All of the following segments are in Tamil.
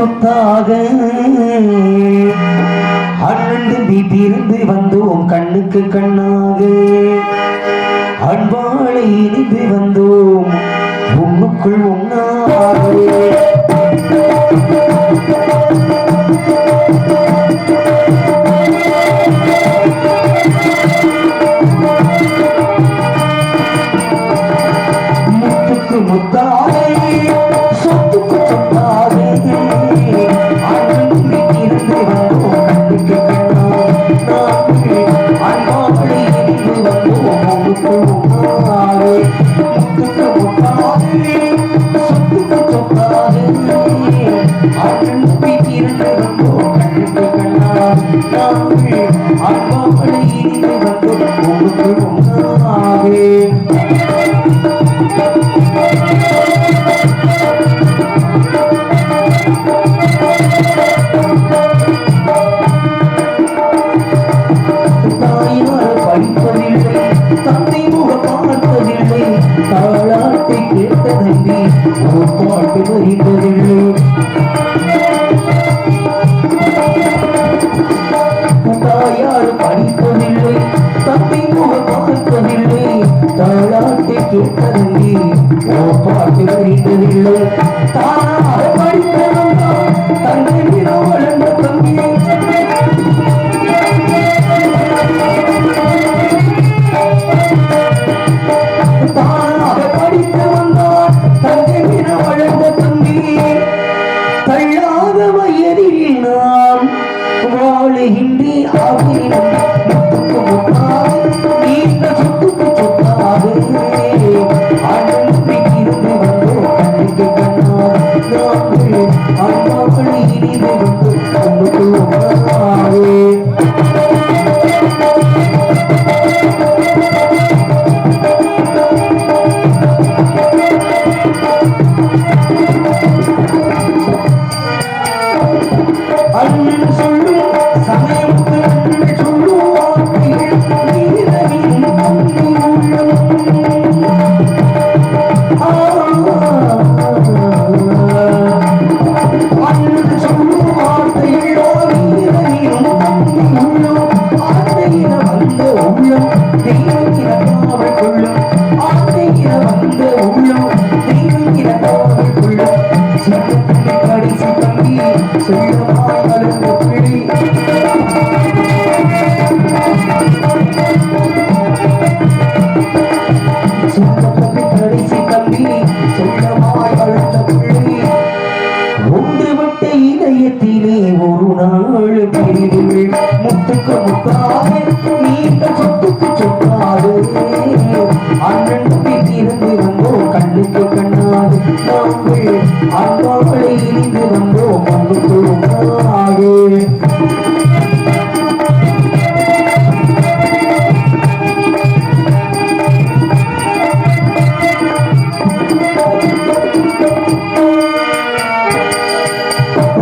சொத்தாக அண்ணன் தம்பி பிரிந்து வந்தோம் கண்ணுக்கு கண்ணாக அன்பாளை இணைந்து வந்தோம் உன்னுக்குள் உண்ணாக முத்துக்கு முத்தாக சொத்துக்கு சொத்தாக அண்ணன் இருந்து வந்தோம் கண்ணுக்கு கண்ணாக அன்பாளை இணைந்து வந்தோம் உன்னுக்குள் உண்ணாக முத்துக்கு முத்தாக சொத்துக்கு சொத்தாக அண்ணன் இருந்து வந்தோம் கண்ணுக்கு கண்ணாக அன்பாளை இணைந்து வந்தோம் உன்னுக்குள் உண்ணாக தந்தை முக பார்த்ததில்லை தாளாட்டை கேட்டதன்றி ஒரு பாட்டு வருவதில்லை தாயார் படிப்பதில்லை தந்தை முக பார்த்ததில்லை தாளாட்டை கேட்டதன்றி ஒரு பாட்டு வருவதில்லை தானாக படித்தவன்தான் தந்தை வளர்ந்த தம்பி தானாக படித்து வந்தார் தந்தை வளர்ந்த தம்பி தள்ளாத வயதில் நாம் வாழுகின்றே ஆகினம் முத்துக்கு முத்தாக நீண்ட சொத்துக்கு சொத்தாக அன்பை இருந்து வந்தோம் கண்ணுக்கு கண்ணாக நாங்கள் அன்பாக்களை இணைந்து வந்தோம் உனக்கு ஒன்றாகவே அண்ணன் சொல்லும் சமயமுக்கு அண்ணன் சொல்லும் வார்த்தைகள் நீரவின் தந்தை உள்ளம் அண்ணன் சொல்லும் வார்த்தைகள் நீரவின் தந்தை உள்ளம் ஆத்தையில வந்த உள்ளம் தெய்வம் இறக்காமல் கொள்ளும் ஆத்தையில வந்த உள்ளம் தெய்வம் இறக்காமல் கொள்ளும் சின்னத்தின் கடைசி தம்பி சொல்லமாய் வளர்ந்த பிள்ளை சின்னத்தின் கடைசி தம்பி சொல்லமாய் வளர்ந்த பிள்ளை ஒன்றுபட்ட இதயத்திலே ஒரு நாள் பிரிவு முத்துக்கு முத்தாக நீண்ட சொத்துக்கு சொத்தாக அண்ணன் இருந்து வந்தோம் கண்ணுக்கு கண்ணாக நாங்கள் அன்பாளை இணைந்து வந்தோம் மண்ணுக்கு ஒன்றாக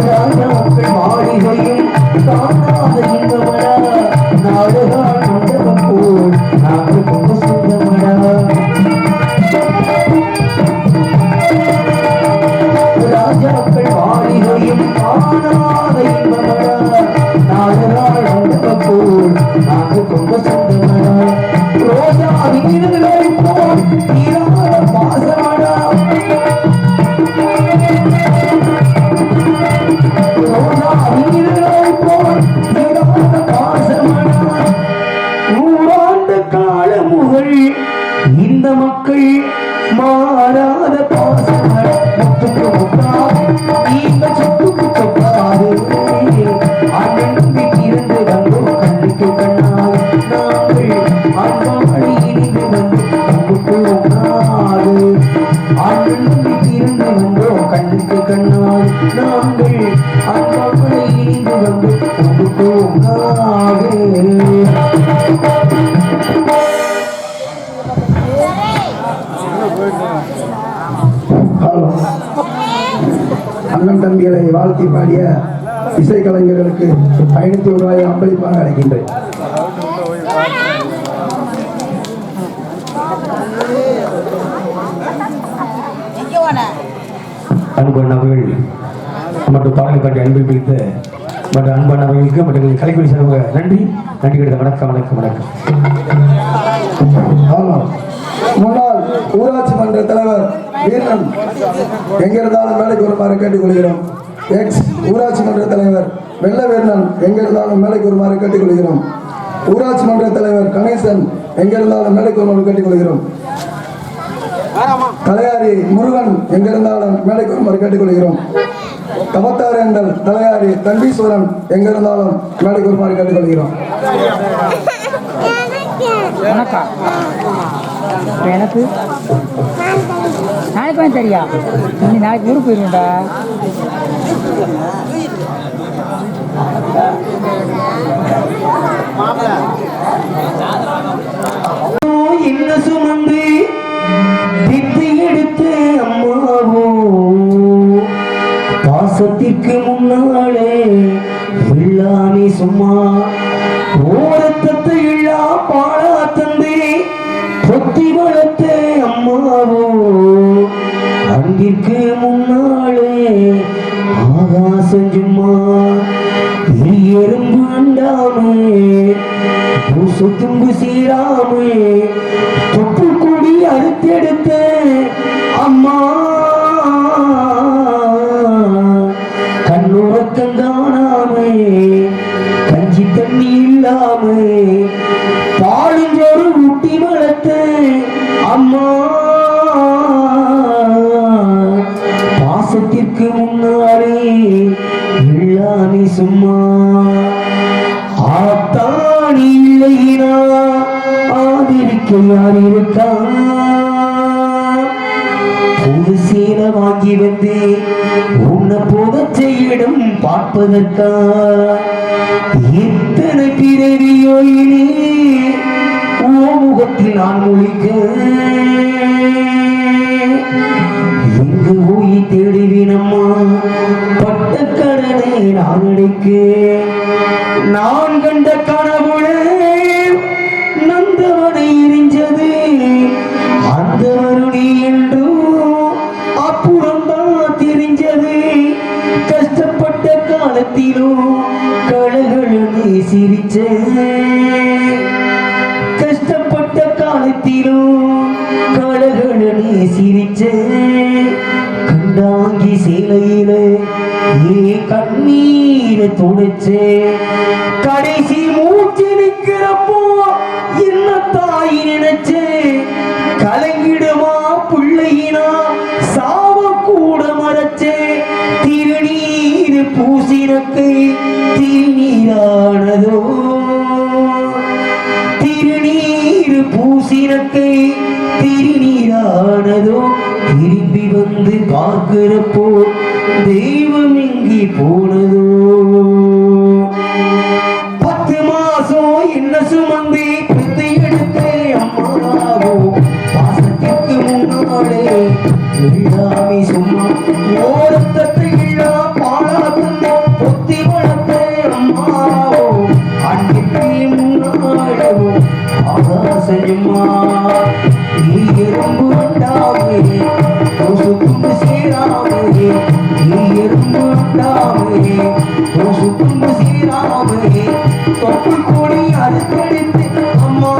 ராஜாக்கள் மாளிகையும் காணாத இன்பமடா நாடுகால் மண்டபம் போல் நாங்கள் கொண்டு சொந்தமடா ராஜாக்கள் மாளிகையும் காணாத இன்பமடா நாடுகால் மண்டபம் போல் நாங்கள் கொண்டு சொந்தமடா ரோஜாவின் இருகளை போல் தீராத பாசமடா நூறாண்டு கால முகல் இந்த மக்கள் மாறாத பாசங்கள் முத்துக்கு முத்தாக இந்த சொத்துக்கு சொத்தாக அண்ணன் இருந்து வந்தோம் கண்ணுக்கு கண்ணாக நாங்கள் அன்பாளை இணைந்து வந்தோம் ஒன்றாக அண்ணன் இருந்து வந்தோம் கண்ணுக்கு கண்ணாக நாங்கள் அன்பாளை இணைந்து வந்தோம் ஒன்றாக அண்ணன் தம்பிகளை வாழ்த்தி பாடிய இசைக்கலைஞர்களுக்கு 500 ரூபாயை அன்பளிப்பாக அழைக்கின்றேன். அன்பு நபர்கள் மற்றும் பாடலை பாட்டி அன்பை பிடித்த மற்றும் அன்பானவர்களுக்கு மற்றும் கலைக்குழு சார்பாக நன்றி கிடைத்த வணக்கம் வணக்கம் வணக்கம். ஆமாம், முன்னாள் ஊராட்சி மன்ற தலைவர் வீரன் எங்க இருந்தாலும் மேலைக்கு வருமாறு கேட்டுக்கொள்கிறோம். எக்ஸ் ஊராட்சி மன்ற தலைவர் வெள்ள வீரன் எங்க இருந்தாலும் மேலைக்கு வருமாறு கேட்டுக்கொள்கிறோம். ஊராட்சி மன்ற தலைவர் கணேசன் எங்க இருந்தாலும் மேலைக்கு வருமாறு கேட்டுக்கொள்கிறோம். தலையாரி முருகன் எங்க இருந்தாலும் மேலைக்கு வருமாறு கேட்டுக்கொள்கிறோம். கபத்தாரங்கள் தலையாரி தண்டீஸ்வரன் எங்க இருந்தாலும் மேலைக்கு வருமாறு கேட்டுக்கொள்கிறோம். எனக்கு நாளைக்கு வந்து தெரியா நீ நாளைக்கு ஊருக்கு போயிருந்தா என்ன சுமந்து வித்து எடுத்து அம்மாவோ பாசத்திற்கு முன்னாலே எல்லாமே சும்மா ஓரத்தத்தை இல்லா பாழா தந்தை பொத்தி வளர்த்த அம்மாவோ அன்பிற்கு முன்னாலே ஆகாசம் சும்மா எறும்பு அண்டாமே பூசு தும்பு சீராமே தொப்பு கூடி அறுத்தெடுத்த அம்மா கண்ணுறக்கம் காணாமே கஞ்சி தண்ணி இல்லாமே பாலுஞ்சோறு ஊட்டி வளர்த்த அம்மா பாசத்திற்கு முன்னாலே எல்லாமே சும்மா ஆத்தாணி இல்லைனா ஆதிரிக்க யார் இருக்கா புது சேலை வாங்கி வந்து உன்னை புதச்ச இடம் பார்ப்பதற்கா எத்தனை பிறவியோ இனி முகத்தில் நான் முழிக்க எங்கு போய் தேடுவினம்மா பட்ட கடனை நான் அடைக்க நான் கண்ட கனவுளே நந்தவனை எரிஞ்சது அந்த வருணி என்றும் அப்புறம்தான் தெரிஞ்சது கஷ்டப்பட்ட காலத்திலும் கழகழனே சிரிச்ச கஷ்டப்பட்ட காலத்திலும் கழகழனே சிரிச்ச கண்டாங்கி சேலையில ஏ கண்ணீரை துடைச்சே கடைசி மூச்சு நிற்கிறப்போ என்ன தாய் நினைச்சே கலங்கிடுமா பிள்ளையினா சாவ கூட மறைச்சே திருநீர் பூசினக்கை திருநீரானதோ திருநீர் பூசினக்கை திருநீரானதோ திரும்பி வந்து பார்க்கிறப்போ தெய்வம் எங்கே போனதோ 10 மாசம் என்ன சுமந்தி பித்து எடுத்து அம்மாவோ பாசத்திற்கு முன்னாலே எல்லாமே சும்மா ஓரத்தத்தை இல்லா பாழா தந்த பொத்தி வளர்த்த அம்மாவோ அன்னைக்கு முன்னாலே ஆகாசமா நீ எறும்பு வண்டாமே கொசு துண்டு சீராமே நீ எறும்பு வண்டாமே கொசு துண்டு சீராமே தொப்பு கூடி அறுத்தெடுத்து அம்மா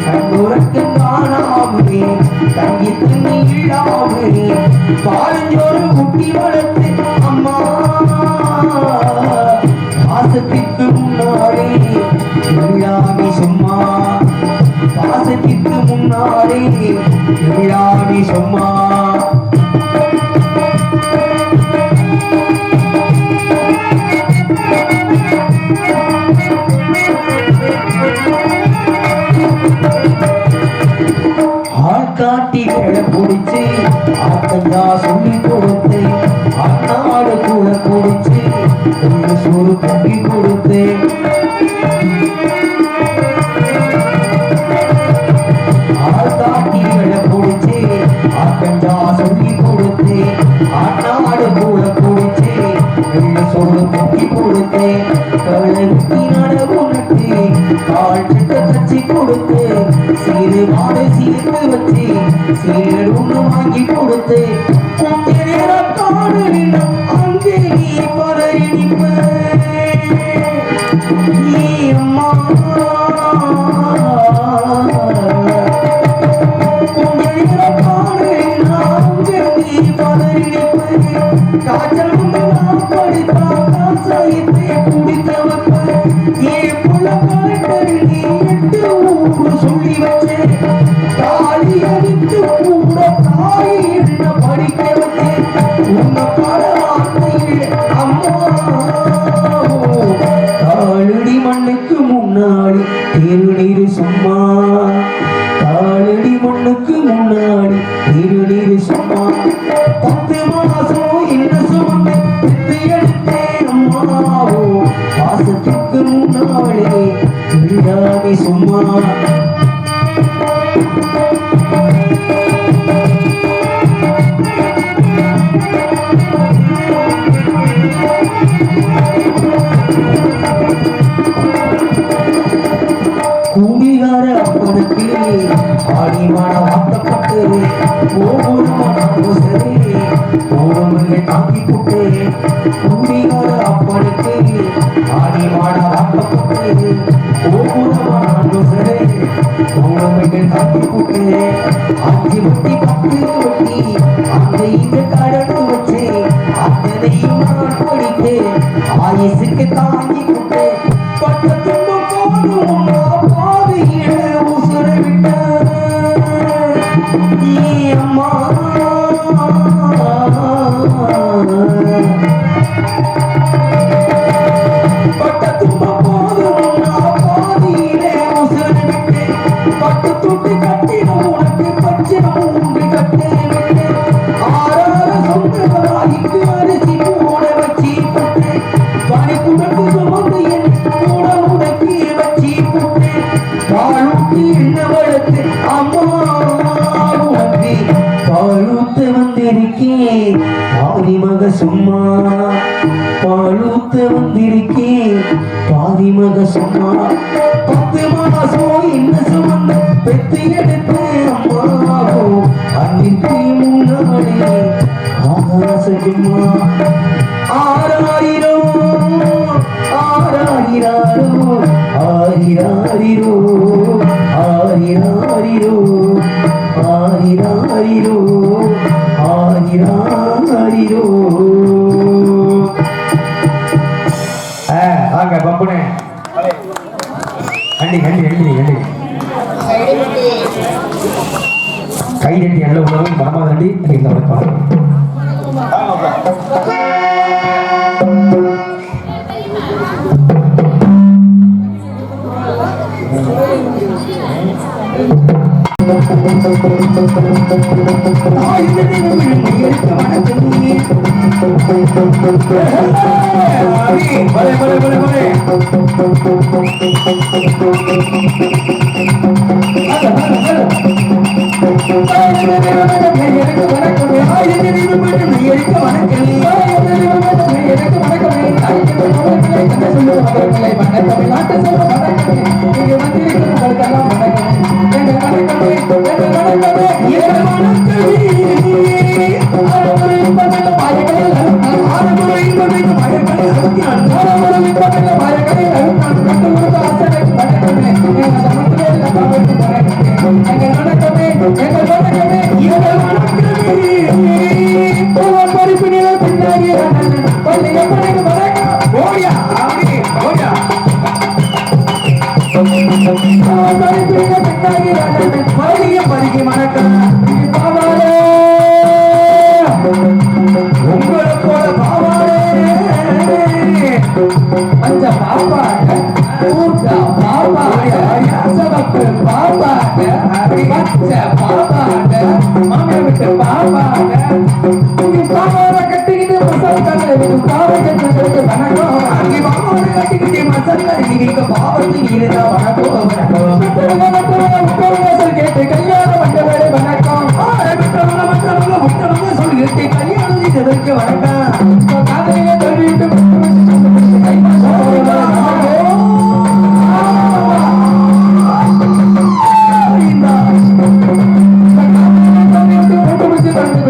கண்ணுறக்கம் காணாமே கஞ்சி தண்ணி இல்லாமே பாலஞ்சோறு குட்டி வளர்த்து அம்மா பாசத்திற்கு முன்னாலே எல்லாமே சும்மா பாசத்திற்கு முன்னாலே எல்லாமே சும்மா காட்டி வேலை பிடிச்சு ஆத்தங்கா சொல்லி கொடுத்து அண்ணாடு கூட பிடிச்சு சோறு கட்டி கொடுத்து ஆத்தாட்டி வேலை பிடிச்சு ஆத்தங்கா சொல்லி கொடுத்து அண்ணாடு கூட பிடிச்சு சோறு கட்டி கொடுத்து கழுத்தி நடவு நட்டு கால் சட்ட தச்சு கொடுத்து சீரு மாடு சீர்த்து வச்சு சீரடு ஒண்ணு வாங்கி கொடுத்து கொஞ்ச நேரம் காணலின் அங்கே நீ பதறி நிற்ப அம்மா காய்ச்சல் சொல்லி வச்சேன் தாலி அடித்து கூட தாய் என்ன படிக்க வச்சேன் உன்னை பல வார்த்தையில் அம்மா தாளடி மண்ணுக்கு முன்னாடி திருநீர் சும்மா தாளடி மண்ணுக்கு முன்னாடி திருநீர் சும்மா 10 மாசம் என்ன சுமந்து எடுத்தேன் அம்மாவோ பாசத்துக்கு முன்னாலே திருடாமி சும்மா கூடிகார அப்பனுக்கு ஆடிமான வாக்கப்பட்டு ஓடுமே தாக்கி போட்டு கூடிகார அப்பனுக்கு ஆடிமான வாக்கப்பட்டு ஓடுமே தாக்கி போட்டு 5 வட்டி 10 வட்டி அந்த இந்த கடந்து வச்சு அத்தனையும் நான் படித்து ஆயுசுக்கு தாங்கி போட்டு பட்ட துன்பம் பாதையிட உசுர விட்ட அம்மா பட்ட துன்பம் போதும் பாதையிட உசுர விட்டு பட்டு துட்டு கட்டின உனக்கு பச்சை மூன்று கட்டு விட்டு 6 சொந்தமாய்க்கு அரிசி கூட வச்சு போட்டு பனி குடத்து சுமந்து என் கூட உனக்கு வச்சு போட்டு பாலூட்டி என்ன வளர்த்து அம்மா உனக்கு பாலூத்து வந்திருக்கேன் பாதி மக சும்மா பாலூத்து வந்திருக்கேன் பாதி மக சும்மா 10 மாசம் என்ன சுமந்து பெத்து எடுத்து அம்மாவோ அன்னைக்கு முன்னாடி ஆகாசமா ஆராயிரோ ஆராயிராரோ ஆரிராரிரோ ஆரிராரிரோ ஆரிராரிரோ ஆரிராரிரோ வாங்க பம்புனே கண்டி கண்டி கண்டி கண்டி கை தட்டி நல்ல உணவும் மனமா தண்டி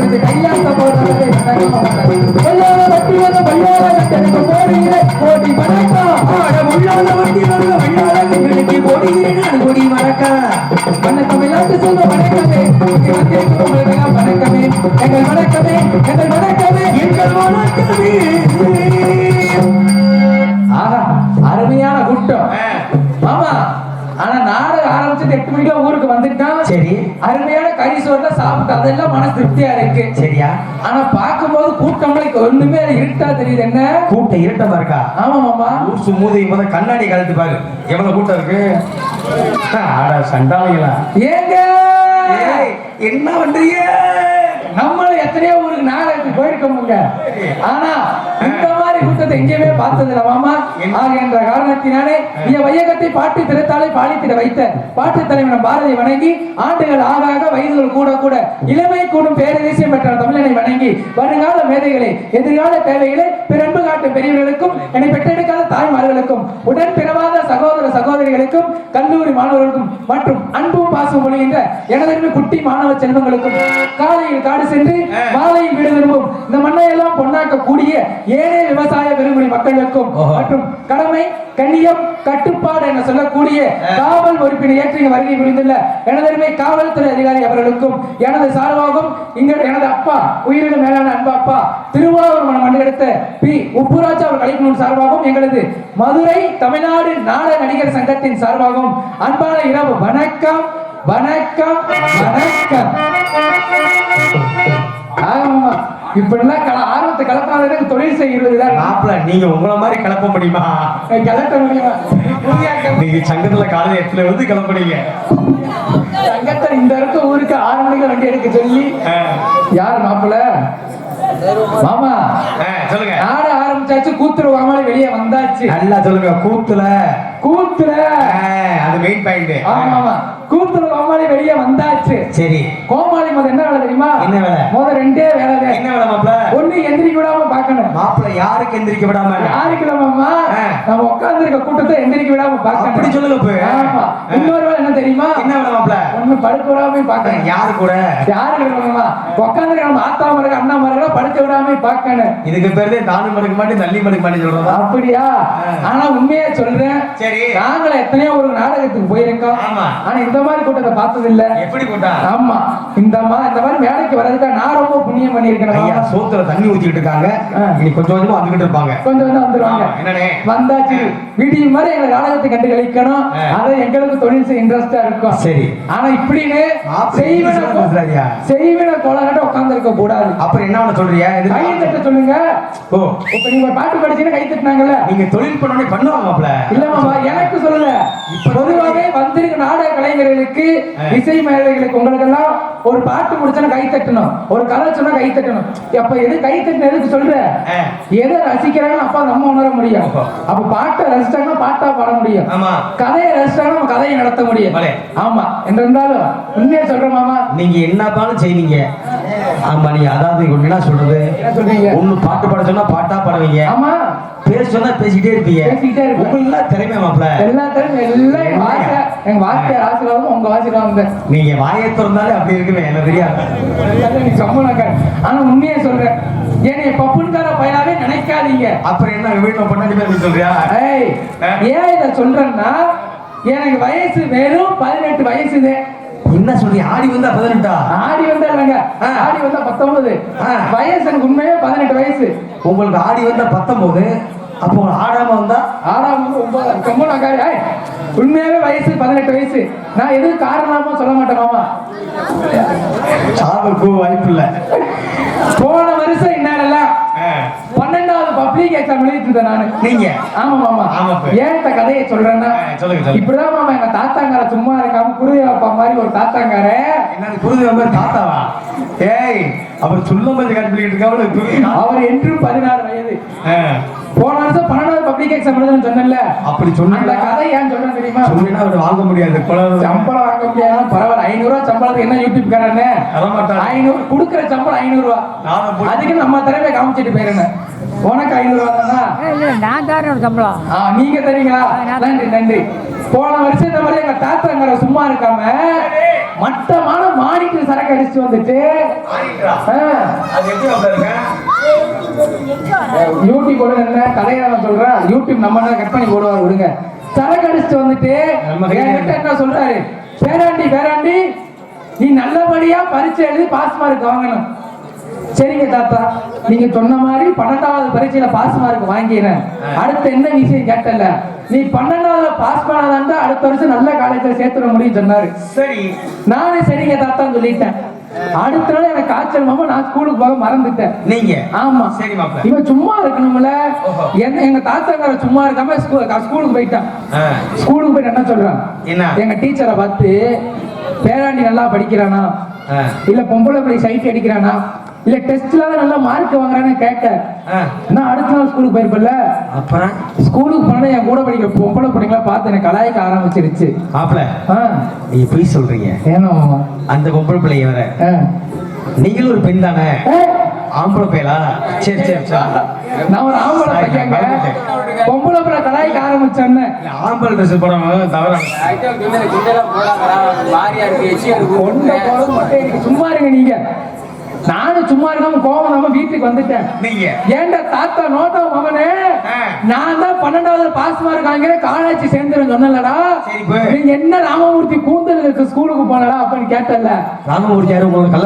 இந்த கையாள போடுறது பொல்லாத வட்டி வந்து பையாத கட்டணக்கு போடுகிறேன் கோடி வணக்கம். உள்ளாத வட்டி வந்து பையாத கட்டணக்கு போடுகிறேன் நான் கோடி வணக்கம். வணக்கம் எல்லாத்து சொல்ல வணக்கமே வணக்கமே எங்கள் வணக்கமே எங்கள் வணக்கமே எங்கள் வணக்கமே. ஆஹா அருமையான கூட்டம் ஆமா. ஆனா நாடகம் ஆரம்பிச்சது 8 மணிக்கு ஊருக்கு வந்துட்டான். சரி அருமையான கறி சோறுல சாப்பிட்டு அதெல்லாம் மன திருப்தியா இருக்கு. சரியா ஆனா பாக்கும்போது கூட்டம்லாம் ஒண்ணுமே இருட்டா தெரியுது. என்ன கூட்டம் இருட்டமா இருக்கா? ஆமா மாமா ஊசு மூதை இப்பதான் கண்ணாடி கலந்து பாரு எவ்வளவு கூட்டம் இருக்கு. ஆடா சண்டாளிகளா ஏங்க என்ன பண்றீங்க? நம்மளும் எத்தனையோ ஊருக்கு நாடகத்துக்கு போயிருக்கோமுங்க. ஆனா இந்த மாதிரி கூட்டத்தை எங்கேயுமே பார்த்ததில்ல மாமா. என்ற காரணத்தினாலே வையகத்தை பாட்டு திறத்தாலே பாலித்திட வைத்த பாட்டு தலைவன் பாரதியை வணங்கி ஆண்டுகள் ஆக வயதுகள் கூட கூட இளமை கூடும் பேரதேசியம் பெற்ற தமிழனை வணங்கி வருங்கால மேதைகளை எதிர்கால தேவைகளை பிறன்பு காட்டும் பெரியவர்களுக்கும் என்னை பெற்றெடுக்காத தாய்மார்களுக்கும் உடன் பிறவாத சகோதர சகோதரிகளுக்கும் கல்லூரி மாணவர்களுக்கும் மற்றும் அன்பும் பாசம் பொழிகின்ற எனது குட்டி மாணவ செல்வங்களுக்கும் காலையில் காடு சென்று மாலையில் வீடு திரும்பும் இந்த மண்ணை எல்லாம் பொன்னாக்க கூடிய ஏழை விவசாய பெருங்குடி மக்களுக்கும் மற்றும் கடமை கண்ணியம் கட்டுப்பாடு என சொல்லக்கூடிய காவல் பொறுப்பினை ஏற்றி வருகை புரிந்துள்ள எனது காவல்துறை அதிகாரி அவர்களுக்கும் எனது சார்பாகவும் எனது அப்பா உயிரினும் மேலான அன்பு அப்பா திருவாரூர் மனம் எடுத்த பி உப்புராஜா அவர் கலைக்குழு சார்பாகவும் எங்களது மதுரை தமிழ்நாடு நாடக நடிகர் சங்கத்தின் சார்பாகவும் அன்பான இரவு வணக்கம் வணக்கம் வணக்கம். ஆமா இப்படிலாம் ஆர்வத்தை கலப்பாத தொழில் செய்யறதுதான் மாப்பிள்ள. நீங்க உங்களை மாதிரி கிளப்ப முடியுமா? கிளட்ட முடியுமா? நீங்க சங்கத்துல காலையில 8 இருந்து கிளம்புறீங்க. சங்கத்துல இந்த இருக்க ஊருக்கு 6 மணிக்கு வண்டி எடுக்க சொல்லி யார் மாப்பிள்ள? மாமா சொல்லுங்க. நாட ஆரம்பிச்சாச்சு கூத்துரு வாமாலே வெளியே வந்தாச்சு. நல்லா சொல்லுங்க. கூத்துல அது மெயின் பாயிண்ட். ஆமா கூத்துல கோமாளி வெளியே வந்தாச்சு. சரி கோமாளி முதல்ல என்ன வேலை தெரியுமா? என்ன வேலை? முதல்ல 2 வேலை. என்ன வேலை மாப்ள? ஒண்ணு எந்திரிக்க விடாம பாக்கணும். மாப்ள யாருக்கு எந்திரிக்க விடாம? யாருக்கு இல்ல மாமா, நம்ம உட்கார்ந்து இருக்க கூட்டத்தை எந்திரிக்க விடாம பாக்கணும். அப்படி சொல்லுங்க போய். ஆமா இன்னொரு வேலை என்ன தெரியுமா? என்ன வேலை மாப்ள? ஒண்ணு படுக்க விடாம பாக்கணும். யாரு கூட? யாரு இல்ல மாமா, உட்கார்ந்து நம்ம ஆத்தா மரங்க அண்ணா மரங்க படுக்க விடாம பாக்கணும். இதுக்கு பேருதே தானு மரங்க மாட்டி தள்ளி மரங்க மாட்டி சொல்றதா? அப்படியா? ஆனா உண்மையா சொல்றேன். சரி நாங்கள எத்தனையோ ஒரு நாடகத்துக்கு போயிருக்கோம். ஆனா இந்த மாதிரி கூட்டத்தை பார்த்தது இல்ல. எப்படி கூட்டம்? ஆமா இந்த மாதிரி மேடைக்கு வர்றதுக்கு நான் ரொம்ப புண்ணியம் பண்ணியிருக்கேன். ஐயா சோத்துல தண்ணி ஊத்திட்டு இருக்காங்க. இனி கொஞ்சம் கொஞ்சமா வந்துகிட்டு இருப்பாங்க. கொஞ்சம் கொஞ்சம் வந்துருவாங்க. என்னனே வந்தாச்சு வீடியோ மாதிரி எங்க நாடகத்தை கண்டு கழிக்கணும். அது எங்களுக்கு தொழில் செய்ய இன்ட்ரெஸ்டா இருக்கும். சரி ஆனா இப்படின்னு செய்வன கோலகட்ட உட்கார்ந்து இருக்க கூடாது. அப்புறம் என்ன சொல்றியா? கை தட்ட சொல்லுங்க. ஓ இப்ப நீங்க பாட்டு படிச்சீங்கன்னா கை தட்டினாங்கல்ல, நீங்க தொழில் பண்ணனே பண்ணுவாங்கல. இல்ல மாமா எனக்கு சொல்லல, பொதுவாகவே வந்திருக்க நாடக கலைஞர்களுக்கு இசை மேதைகளுக்கு உங்களுக்கு எல்லாம் ஒரு பாட்டு முடிச்சா கை தட்டணும், ஒரு கதை சொன்னா கை தட்டணும். அப்ப எது கை தட்டின எதுக்கு சொல்ற? எதை ரசிக்கிறாங்கன்னு அப்பா நம்ம உணர முடியும். அப்ப பாட்டை ரசிச்சாங்கன்னா பாட்டா பாட முடியும், கதையை ரசிச்சாங்கன்னா கதையை நடத்த முடியும். ஆமா என்றிருந்தாலும் உண்மையா சொல்ற மாமா, நீங்க என்ன பாலும் செய்வீங்க. ஆமா நீங்க அதாவது என்ன சொல்றது, ஒண்ணு பாட்டு பாட சொன்னா பாட்டா பாடுவீங்க. ஆமா பேச சொன்னா பேசிக்கிட்டே இருப்பீங்க. உங்களுக்கு திறமை மாப்ள, எல்லா திறமை எல்லாம் எங்க வார்த்தையார் ஆசீர்வாதம் உங்க ஆசீர்வாதம். நீங்க வாயை திறந்தாலே அப்படி இருக்குமே எனக்கு தெரியாது. ஆனா உண்மையை சொல்றேன், என்னைய பப்புன்கார பையனாவே நினைக்காதீங்க. அப்புறம் என்ன வீட்டுல பண்ணி சொல்றியா? ஏன் இத சொல்றேன்னா எனக்கு வயசு வெறும் 18 வயசு. என்ன சொல்லி ஆடி வந்தா 18? ஆடி வந்தா இல்லைங்க, ஆடி வந்தா 19 வயசு. எனக்கு உண்மையே 18 வயசு. உங்களுக்கு ஆடி வந்தா 19, அப்போ ஆடாம வந்தா 9. உண்மையாவே வயசு 18 வயசு. நான் எதுவும் காரணமா சொல்ல மாட்டேன் மாமா, சாவுக்கு வாய்ப்பு இல்ல. போன வருஷம் இன்னாரெல்லாம் 12வது பப்ளிக் எக்ஸாம் எழுதிட்டு இருந்தேன் நானு. நீங்க? ஆமா மாமா. ஏன் இந்த கதையை சொல்றேன்னா, இப்படிதான் மாமா எங்க தாத்தாங்கார சும்மா இருக்காம குருதேவப்பா மாதிரி ஒரு தாத்தாங்கார. என்ன குருதேவ மாதிரி தாத்தாவா? ஏய் அவர் சுள்ளம்பதி கண்டுபிடிக்கிட்டு இருக்காரு. அவர் என்றும் 16 வயது. போன வருஷம் 12வது பப்ளிக் எக்ஸாம் எழுதுன்னு சொன்னேன்ல, அப்படி சொன்ன கதை ஏன் சொல்றேன் தெரியுமா? சொன்னா அவர் வாங்க முடியாது, சம்பளம் வாங்க முடியாது. பரவாயில்ல 500 ரூபாய் சம்பளத்துக்கு என்ன யூடியூப் காரன்னு 500 கொடுக்குற சம்பளம் 500 ரூபாய். அதுக்கு நம்ம திறமையை காமிச்சிட்டு போயிருந்தேன். உனக்கு 500 ரூபாய் தானா? நான் தரேன் சம்பளம். நீங்க தரீங்களா? நன்றி நன்றி. போன வருஷம் இந்த மாதிரி எங்க தாத்தாங்கிற சும்மா இருக்காம மட்டமான மாணிக்கு சரக்கு அடிச்சுட்டு வந்துட்டு யூடியூப் போடுங்க என்ன கதையான சொல்றேன். யூடியூப் நம்ம என்ன கட் பண்ணி போடுவாரு விடுங்க. சரக்கு அடிச்சுட்டு வந்துட்டு என்கிட்ட என்ன சொல்றாரு, பேராண்டி நீ நல்லபடியா பரீட்சை எழுதி பாஸ் மார்க் வாங்கணும். சரிங்க தாத்தா, நீங்க சொன்ன மாதிரி 12வது பரீட்சையில பாஸ் மார்க் வாங்கிறேன். அடுத்து என்ன விஷயம் கேட்டல, நீ 12வது பாஸ் பண்ணாதான் அடுத்த வருஷம் நல்ல காலேஜ்ல சேர்த்துட முடியும் சொன்னாரு. சரி, நானும் சரிங்க தாத்தான்னு சொல்லிட்டேன். அடுத்த நாள் எனக்கு காய்ச்சல் மாமா, நான் ஸ்கூலுக்கு போக மறந்துட்டேன். நீங்க? ஆமா. சரி மாப்ள, இவன் சும்மா இருக்கணும்ல, எங்க தாத்தாக்கார சும்மா இருக்காம ஸ்கூலுக்கு போயிட்டான். ஸ்கூலுக்கு போயிட்டு என்ன சொல்றான், எங்க டீச்சரை பார்த்து, பேராண்டி நல்லா படிக்கிறானா இல்ல பொம்பளை பிள்ளை சைட் அடிக்கிறானா இல்ல டெஸ்ட்ல நல்லா மார்க் வாங்குறான்னு கேட்க, நான் அடுத்த நாள் ஸ்கூலுக்கு போயிருப்பேன்ல. அப்புறம் ஸ்கூலுக்கு போனா என் கூட படிக்கிற பொம்பளை பிள்ளைங்களா பார்த்து எனக்கு கலாய்க்க ஆரம்பிச்சிருச்சு. மாப்ள நீங்க போய் சொல்றீங்க. ஏன்னா அந்த பொம்பளை பிள்ளைங்க வர நீங்களும் ஒரு பெண் தானே, ஆம்பளை பையலா? சரி சரி, நான் ஒரு ஆம்பளை பையங்க. பொம்பளை பிள்ளை கலாய்க்க ஆரம்பிச்சேன்னு ஆம்பளை ட்ரெஸ் போடாம தவறான சும்மா இருங்க நீங்க. நானும் சும்மா இருக்காம கோவம் நம்ம வீட்டுக்கு வந்துட்டேன். நீங்க ஏன்டா தாத்தா நோட்டா மகனே, நான் தான் 12வது பாஸ் மார்க் வாங்கிற காலேஜ் சேர்ந்துரும் சொன்னலடா. நீங்க என்ன ராமமூர்த்தி கூந்தலுக்கு ஸ்கூலுக்கு போனடா அப்படின்னு கேட்டல. ராமமூர்த்தி யாரும் உங்களுக்கு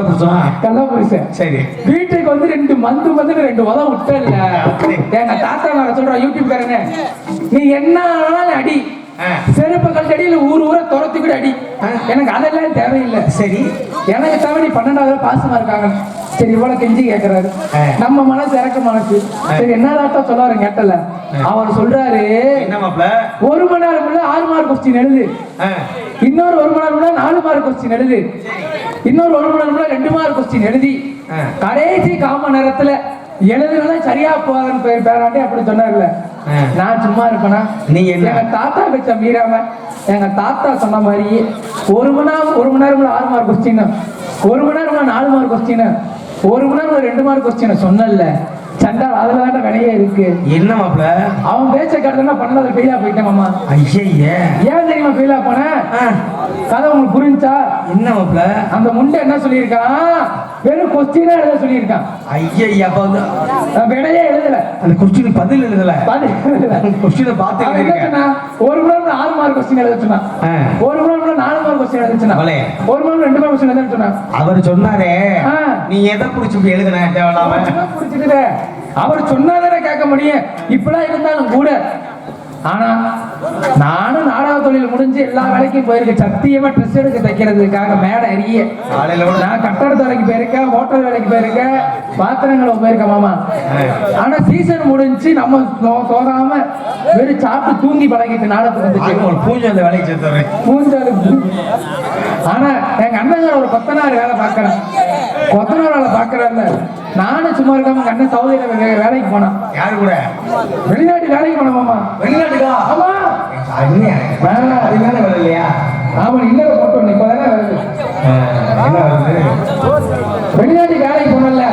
கள்ளப்புருஷன். சரி, வீட்டுக்கு வந்து 2 மந்து 2 உதவ விட்டல. எங்க தாத்தா நான் சொல்றேன் யூடியூப் காரனே, நீ என்ன அடி, செருப்பு கல்ச்சடி இல்ல ஊர துரத்தி கூட அடி, எனக்கு அதெல்லாம் தேவையில்லை. சரி, எனக்கு தேவை நீ 12வது பாஸ் மார்க்காங்க. சரி, இவ்வளவு கெஞ்சி கேட்கிறாரு. நம்ம மனசு இறக்க மனசு. சரி, என்னதான் சொல்லுவாரு கேட்டல. அவர் சொல்றாரு, 1 மணி நேரம் 6 மார்க் கொஸ்டின் எழுது, இன்னொரு 1 மணி நேரம் 4 மார்க் கொஸ்டின் எழுது, இன்னொரு 1 மணி நேரம் 2 மார்க் கொஸ்டின் எழுதி கடைசி 1/4 மணி நேரத்துல எழுதுனா சரியா போகுதுன்னு பேராண்டி அப்படி சொன்னார்ல. நான் சும்மா இருப்பேனா? நீங்க எங்க தாத்தா வச்ச மீறாம எங்க தாத்தா சொன்ன மாதிரி 1 மணி நேரம் 6 மார்க் கொஸ்டின், 1 மணி நேரம் 4 மார்க் கொஸ்டின், 1 மணி நேரம் 2 மார்க் கொஸ்டின் சொன்னல. சண்டா அதுலதான் வினையே இருக்கு. என்ன மாப்ள, அவன் பேச்ச கேட்டா 12வது ஃபெயிலா போயிட்டேன் மாமா. ஐயா, ஏன் தெரியுமா ஃபெயிலா போன கதை உங்களுக்கு புரிஞ்சா? என்ன மாப்ள, அந்த முண்டை என்ன சொல்லியிருக்கான், வெறும் கொஸ்டினா எழுத சொல்லியிருக்கான். ஐயா, அப்ப வந்து வினையே எழுதல, அந்த கொஸ்டின் பதில் எழுதல. கொஸ்டினை பார்த்து 1 மணி நேரம் 6 மார்க் கொஸ்டின் எழுத சொன்னா, 1 மணி நேரம் 4 மார்க் கொஸ்டின் எழுத சொன்னா, 1 மணி நேரம் 2 மார்க் கொஸ்டின் எழுத சொன்னா. அவர் சொன்னாரே, நீ எதை புடிச்சு எழுதுன தேவையில்லாம புடிச்சுக்கிட்ட. அவர் சொன்னாதானே கேட்க முடியும். இப்பெல்லாம் இருந்தாலும் கூட, ஆனா நானும் நாடக தொழில் முடிஞ்சு எல்லா வேலைக்கும் போயிருக்கேன். சத்தியமா ட்ரெஸ் எடுக்க தைக்கிறதுக்காக மேடை அறிய நான் கட்டட வேலைக்கு போயிருக்கேன், ஹோட்டல் வேலைக்கு போயிருக்கேன், பாத்திரங்களை போயிருக்கேன் மாமா. ஆனா சீசன் முடிஞ்சு நம்ம போகாம வெறும் சாப்பிட்டு தூங்கி பழகிட்டு நாடகத்துக்கு பூஞ்சல் வேலைக்கு சேர்த்து பூஞ்சல். ஆனா எங்க அண்ணன் ஒரு கொத்தனார் வேலை பார்க்கறேன், கொத்தனார் வேலை பார்க்கறாருல. நானும் சும்மா இருக்காம எங்க அண்ணன் சவுதியில வேலைக்கு போனான். யாரு கூட? வெளிநாட்டு வேலைக்கு போன மாமா. வெளிநாட்டுக்கா? ஆமா. அதுதானே வேலை இல்லையா? ஆமா, இன்னொரு போட்டோ இப்பதானே வருது. வெளிநாட்டு வேலைக்கு போனல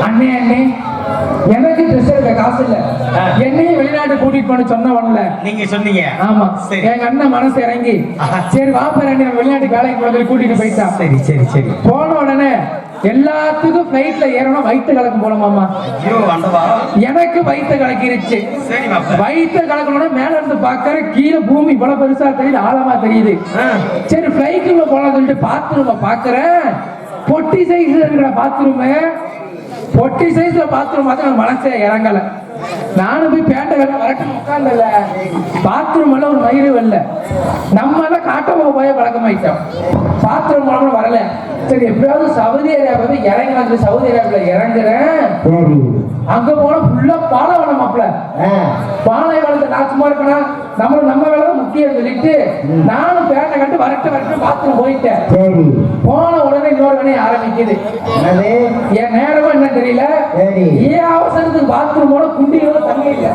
அண்ணே, எனக்கு ட்ரெஸ் எடுக்க காசு இல்ல, என்னையும் வெளிநாட்டு கூட்டிட்டு போன சொன்னவன்ல நீங்க சொன்னீங்க. ஆமா, எங்க அண்ணன் மனசு இறங்கி சரி வாப்பா நம்ம வெளிநாட்டு வேலைக்கு போன கூட்டிட்டு போயிட்டான். சரி சரி சரி, போன உடனே எல்லாத்துக்கும் பிளைட்ல ஏறணும், வயிற்று கலக்கும் போலமாமா. எனக்கு வயிற்று கலக்கிருச்சு. வயிற்று கலக்கணும்னா மேல இருந்து பாக்குற கீழே பூமி இவ்வளவு பெருசா தெரியுது, ஆழமா தெரியுது. சரி பிளைட்டுல போலாம் சொல்லிட்டு பாத்ரூம பாக்குறேன், பொட்டி சைஸ் இருக்கிற பாத்ரூம், பொட்டி சைஸ்ல பாத்ரூம் பார்த்து மனசே இறங்கல. நானும் போய் பேண்ட வேலை வரட்டும் உட்கார்ந்தல, பாத்ரூம் எல்லாம் ஒரு மயிறு வரல. நம்ம எல்லாம் காட்டமா போய் பழக்கமாயிட்டோம், பாத்ரூம் வரல. சரி எப்படியாவது சவுதி அரேபியாவை இறங்கி சவுதி அரேபியாவில் இறங்குறேன். அங்க போனா ஃபுல்லா பாலைவனம் மாப்ள. பாலைவனத்தை நான் சும்மா இருக்கணும், நம்ம வேலை முக்கியம் சொல்லிட்டு நானும் பேட்டை கட்டு வரட்டு பாத்ரூம் போயிட்டேன். போன உடனே இன்னொரு வேலையை ஆரம்பிக்குது. என் நேரமும் என்ன தெரியல, ஏன் அவசரத்துக்கு பாத்ரூம் போன குண்டியில தண்ணி இல்ல,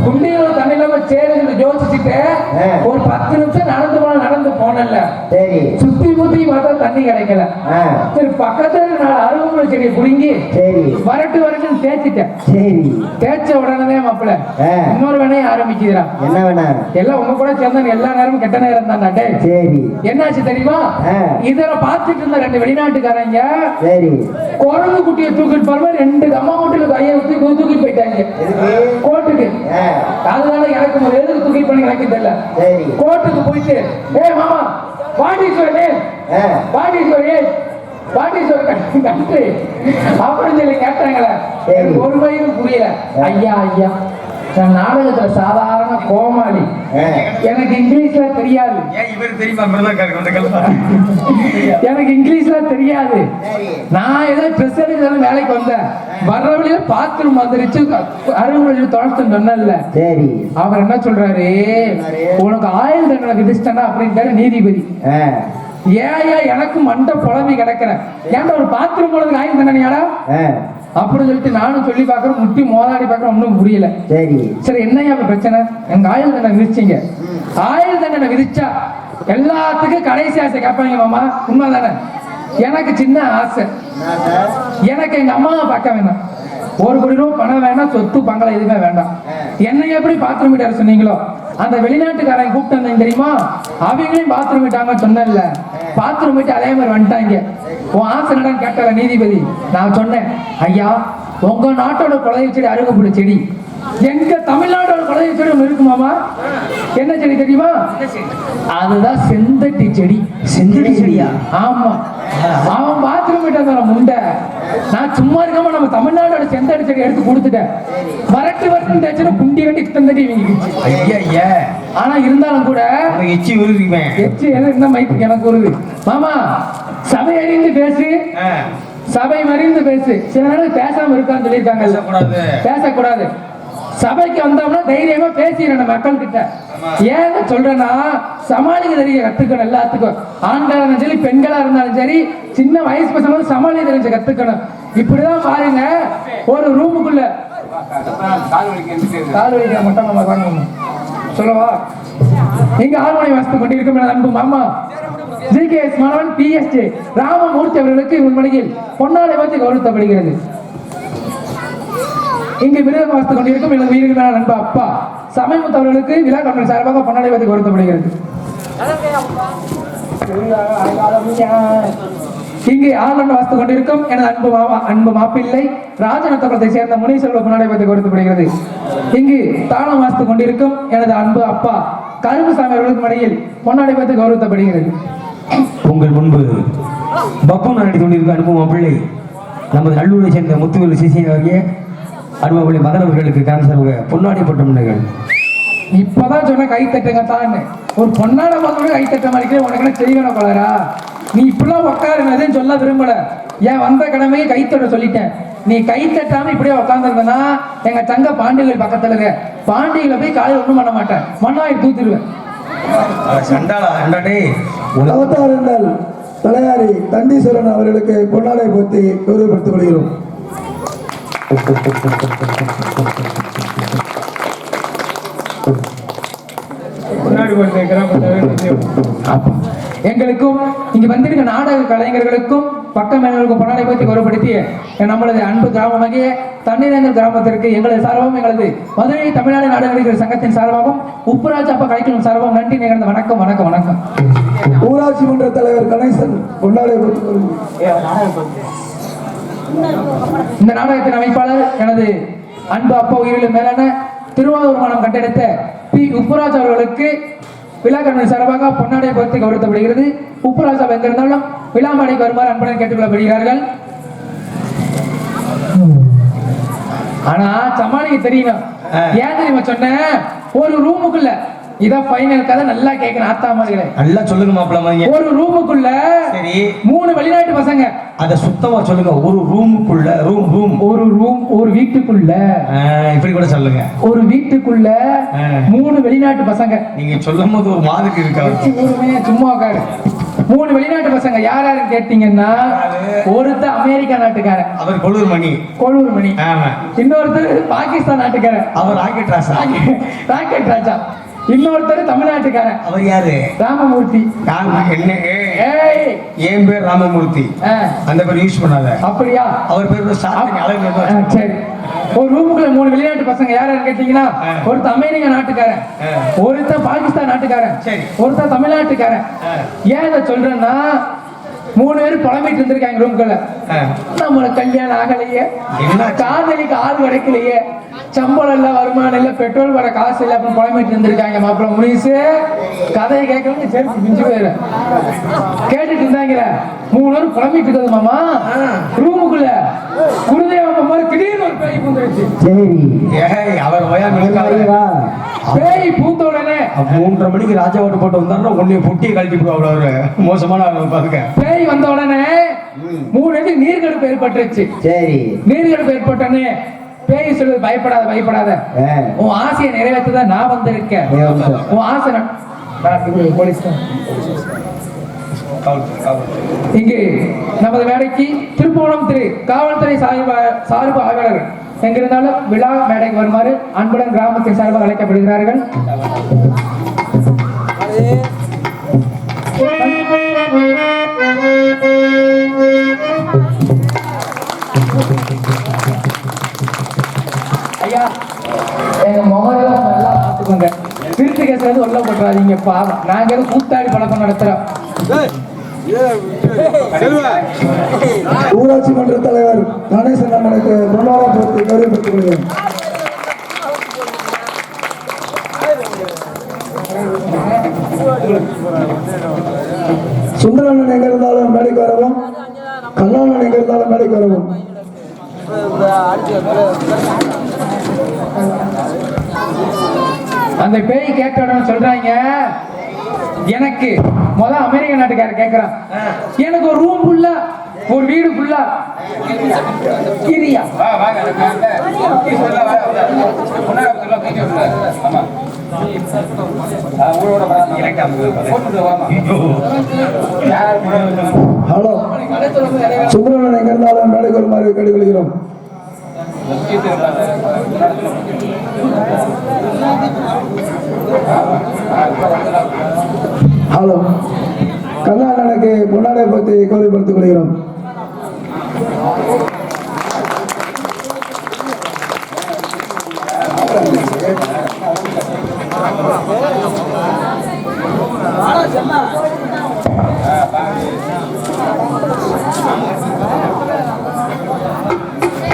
குண்டியில தண்ணி இல்லாம சேருன்னு யோசிச்சுட்டு ஒரு 10 நிமிஷம் நடந்து போனல. சுத்தி முத்தி பார்த்தா தண்ணி கிடைக்கல. சரி பக்கத்துல 4 அருகம்புல் செடியை புடுங்கி வரட்டு தேய்ச்சிட்டேன். தேய்ச்ச உடனே மாப்பிள்ள இன்னொரு வேலையை ஆரம்பிக்குதுடா. என்ன வேணா எல்லாம் உங்க கூட சேர்ந்தா எல்லா நேரமும் கெட்ட நேரம் தான். சரி என்னாச்சு தெரியுமா, இதுல பாத்துட்டு இருந்த 2 வெளிநாட்டுக்காரங்க குரங்கு குட்டியை தூக்கிட்டு போற 2 அம்மா மூட்டையில கையை ஊத்தி எங்க இப்ப எனக்கு தெரியல. சரி. கோர்ட்டுக்கு போயிட்டு மாமா வாடீஸ்வரே வாடீஸ்வரே வாடீஸ்வரர் கண்ட்ரி அப்படின்னு சொல்லி கேட்டாங்களே, எனக்கு ஒரு வயதும் புரியல. ஐயா ஐயா நான் நாடகத்துல சாதாரண கோமாளி, எனக்கு இங்கிலீஷ்ல தெரியாது. எனக்கு இங்கிலீஷ்ல தெரியாது. நான் ஏதோ ட்ரெஸ் எடுக்கிற வேலைக்கு வந்தேன். வர்ற வழியில பாத்ரூம் வந்துருச்சு, அருள்மொழி தொடர்ந்து சொன்னல. சரி, அவர் என்ன சொல்றாரு, உனக்கு ஆயுள் தண்டனை விதிச்சிட்டா அப்படின்ட்டாரு நீதிபதி. ஏயா எனக்கு மண்ட புலம்பி கிடக்கிறேன், ஏன்டா ஒரு பாத்ரூம் போனதுக்கு ஆயுள் தண்டனையாடா அப்படின்னு சொல்லிட்டு நானும் சொல்லி பாக்குறேன், முட்டி மோதாடி பாக்குறேன், ஒன்றும் புரியல. சரி சரி, என்னையா பிரச்சனை? எங்க ஆயுள் தண்டனை விதிச்சிங்க. ஆயுள் தண்டனை விதிச்சா எல்லாத்துக்கும் கடைசி ஆசை கேட்பாங்க மாமா, உண்மைதானே? எனக்கு சின்ன ஆசை, எனக்கு எங்க அம்மாவை பார்க்க வேண்டாம், 1 கோடி ரூபாய் பணம் வேண்டாம், சொத்து பங்களா எதுவுமே வேண்டாம். என்னை எப்படி பாத்ரூம் வீட்டார் சொன்னீங்களோ, அந்த வெளிநாட்டுக்காரங்க கூப்பிட்டு வந்தீங்க தெரியுமா, அவங்களையும் பாத்ரூம் விட்டாங்க சொன்னல, பாத்ரூம் விட்டு அதே மாதிரி வந்துட்டாங்க. உன் ஆசை என்னன்னு கேட்டால நீதிபதி. நான் சொன்னேன், ஐயா உங்க நாட்டோட குழந்தை செடி அருகப்புள்ள செடி, எங்க தமிழ்நாட்டோட குழந்தை செடி ஒன்று இருக்குமாமா. என்ன செடி தெரியுமா? அதுதான் செந்தட்டி செடி. செந்தட்டி செடியா? ஆமா, அவன் பாத்ரூம் விட்டா முண்டை. நான் சும்மா இருக்காம நம்ம தமிழ்நாட்டோட செந்தட்டி செடி எடுத்து கொடுத்துட்டேன். வரட்டு வரட்டு தேய்ச்சா குண்டி கட்டி செந்தட்டி ஐயா. ஆனா இருந்தாலும் கூட எச்சி உருவிப்பேன். எச்சி என்ன மைக்கு எனக்கு உருது மாமா. சபை அறிந்து பேசு, சபை மறிந்து பேசு. சில நாள் பேசாம இருக்கான்னு சொல்லியிருக்காங்க. பேசக்கூடாது. சபைக்கு வந்தோம்னா தைரியமா பேசிடணும் மக்கள் கிட்ட. ஏன்னு சொல்றேன்னா, சமாளிக்க தெரிய கத்துக்கணும் எல்லாத்துக்கும். ஆண்களா இருந்தாலும் சரி, பெண்களா இருந்தாலும் சரி, சின்ன வயசு பசங்க சமாளிக்க தெரிஞ்ச கத்துக்கணும். இப்படிதான் பாருங்க, ஒரு ரூமுக்குள்ள கால் வலிக்க மட்டும் நம்ம வாங்கணும் சொல்லவா. இங்க ஆர்மோனி வாசித்துக் கொண்டிருக்கும் அன்பு மாமா ஜிகேஎஸ் மாணவன் பிஎஸ்ஜே ராமமூர்த்தி அவர்களுக்கு உண்மையில் பொன்னாடை வச்சு கௌரவிக்கப்படுகிறது. இங்கு விருது வாசித்துக் கொண்டிருக்கும் எனது வீடுகளான நண்பு அப்பா சமயமுத்து அவர்களுக்கு விழா கமிட்டி சார்பாக பொன்னாடை வச்சு கௌரவிக்கப்படுகிறது. இங்கு ஆளுநர் வாசித்துக் கொண்டிருக்கும் எனது அன்பு மாப்பிள்ளை ராஜநத்தகுலத்தை சேர்ந்த முனீஸ்வரர் பொன்னாடை வச்சு கௌரவிக்கப்படுகிறது. இங்கு தாளம் வாசித்துக் கொண்டிருக்கும் எனது அன்பு அப்பா கருப்புசாமி அவர்களுக்கு மடையில் பொன்னாடை வைத்து கௌரவிக்கப்படுகிறது. உங்கள் முன்பு பப்பு நடித்து கொண்டிருக்க அனுபவம் மாப்பிள்ளை நமது நல்லூரை சேர்ந்த முத்துவேலு சிசியன் ஆகிய அனுபவங்களை மகனவர்களுக்கு காமிச்சாங்க பொன்னாடி போட்டோம்னுங்கள். இப்பதான் சொன்ன கை தட்டுங்க தான், ஒரு பொன்னாடை பார்க்க கை தட்ட மாதிரி உனக்கு என்ன செய்வன போலரா? நீ இப்பெல்லாம் உட்காருன்னு சொல்ல விரும்பல, ஏன் வந்த கடமையை கைத்தட்ட சொல்லிட்டேன். நீ கை தட்டாம இப்படியே உட்காந்துருந்தனா எங்க தங்க பாண்டிகள் பக்கத்துல இருக்க பாண்டிகளை போய் காலையில் ஒண்ணும் பண்ண மாட்டேன், மண்ணாய் தூத்திடுவேன். அவதாரங்கள் தலையாரி தண்டீஸ்வரன் அவர்களுக்கு பொன்னாடை போத்தி கௌரவப்படுத்திக் கொள்கிறோம். எங்களுக்கும் இங்க வந்திருக்க நாடக கலைஞர்களுக்கும் பக்க மேனர்களுக்கும் பொன்னாடை பற்றி கௌரவப்படுத்திய நம்மளது அன்பு கிராமமாகிய தண்ணீரேந்தல் கிராமத்திற்கு எங்களது சார்பாகவும் எங்களது மதுரை தமிழ்நாடு நாடக நடிகர் சங்கத்தின் சார்பாகவும் உப்புராஜ் அப்பா கலைக்குழு சார்பாகவும் நன்றி நிகழ்ந்த வணக்கம் வணக்கம் வணக்கம். ஊராட்சி மன்ற தலைவர் கணேசன் பொன்னாடை இந்த நாடகத்தின் அமைப்பாளர் எனது அன்பு அப்பா உயிரிலும் மேலான திருவாரூர் மாநிலம் கண்டெடுத்த பி உப்புராஜ் அவர்களுக்கு விழா கமிட்டி சார்பாக பொன்னாடை பொறுத்து கௌரவிக்கப்படுகிறது. உப்புராஜ் எங்க இருந்தாலும் விழா மேடைக்கு வருமாறு அன்புடன் கேட்டுக்கொள்ளப்படுகிறார்கள். ஆனா சமாளிக்க தெரியணும். ஏன் தெரியுமா சொன்னேன், ஒரு ரூமுக்குள்ள இதான் ஃபைனல் கதை, நல்லா கேட்கணும் ஆத்தா மாதிரி நல்லா சொல்லுங்க மாப்பிள்ள. ஒரு ரூமுக்குள்ள சரி 3 வெளிநாட்டு பசங்க, அத சுத்தமா சொல்லுங்க. ஒரு ரூமுக்குள்ள ஒரு வீட்டுக்குள்ள இப்படி கூட சொல்லுங்க. ஒரு வீட்டுக்குள்ள 3 வெளிநாட்டு பசங்க. நீங்க சொல்லும் போது ஒரு மாதிரி இருக்கா, சும்மா உட்காரு. 3 வெளிநாட்டு பசங்க யார் யாருன்னு கேட்டீங்கன்னா, ஒருத்தர் அமெரிக்கா நாட்டுக்காரன், அவர் கொள்ளூர் மணி. இன்னொருத்தர் பாகிஸ்தான் நாட்டுக்காரன், அவர் ராக்கெட் ராஜா. இன்னொருத்தர் தமிழ்நாட்டுக்காரன், அவர் யாரு? ராமமூர்த்தி. என் பேர் ராமமூர்த்தி, அந்த பேர் யூஸ் பண்ணாத. அப்படியா? அவர் பேர் சரி. ஒரு ரூமுக்குள்ள 3 வெளிநாட்டு பசங்க யாரும் கேட்டீங்கன்னா, ஒருத்தர் அமெரிக்கா நாட்டுக்காரன், ஒருத்தர் பாகிஸ்தான் நாட்டுக்காரன், ஒருத்தர் தமிழ்நாட்டுக்காரன். ஏன் இதை சொல்றேன்னா, 3 பேரும் புலம்பிட்டு இருந்திருக்காங்க ரூம்குள்ள. நம்மள கல்யாணம் ஆகலையே, காதலிக்கு ஆள் கிடைக்கலையே, சம்பளம் இல்ல, வருமானம் இல்ல, பெட்ரோல் வர காசு இல்ல அப்படின்னு புலம்பிட்டு இருந்திருக்காங்க. மாப்பிள்ள முனிசு கதையை கேட்கணும் சேர்த்து பிஞ்சு போயிரு கேட்டுட்டு இருந்தாங்களே 3 பேரும் புலம்பிட்டு இருக்குது மாமா. ரூமுக்குள்ள குருதேவன் மாதிரி திடீர்னு ஒரு பேய் பூந்துருச்சு. சரி அவர் பேய் பூந்த உடனே 3:30 மணிக்கு ராஜா ஓட்டு போட்டு வந்தாருன்னா உன்னைய பொட்டியை கழட்டி போடுவாங்க. அவரு மோசமான பாருங்க. பேய் வந்த உடனே 3 அடி நீர்கடுப்பு ஏற்பட்டுருச்சு. சரி நீர்கடுப்பு ஏற்பட்டோன்னே பேய் சொல்லுது, பயப்படாத பயப்படாத, உன் ஆசையை நிறைவேற்றதான் நான் வந்திருக்கேன். உன் ஆசை இங்கு நமது மேடைக்கு திருப்போணம் திரு காவல்துறை சார்பு ஆய்வாளர் எங்கிருந்தாலும் விழா மேடைக்கு வருமாறு அன்புடன் கிராமத்தின் சார்பாக அழைக்கப்படுகிறார்கள். ஐயா எங்க முகரெல்லாம் நல்லா பார்த்துக்கோங்க. திருட்டு கேஸ்ல இருந்து உள்ள போட்டுறாதீங்க பாவம். நாங்க எதுவும் கூத்தாடி பழக்கம் நடத்துறோம். ஊராட்சி மன்ற தலைவர் கணேசன் அண்ணனுக்கு பொன்னாடை கௌரவப்படுத்திக் கொள்கிறேன். சுந்தரண்ணன் எங்க இருந்தாலும் மேடைக்கு வரவும், கண்ணாண்ணன் எங்க இருந்தாலும் மேடைக்கு வரவும். அந்த பேய் கேட்டோன்னு சொல்றாங்க, எனக்கு அமெரிக்க நாட்டுக்காரர் கேட்கிறான், எனக்கு ஒரு ரூம் ஃபுல்லா, ஒரு வீடு ஃபுல்லா கிரியா ஹலோ, சுந்தரண்ணன் எங்க இருந்தாலும் மேடைக்கு வருமாறு கேட்டுக்கொள்கிறோம். ஹலோ, கண்ணாண்ணனுக்கு பொன்னாடை பற்றி கௌரவப்படுத்திக் கொள்கிறோம்.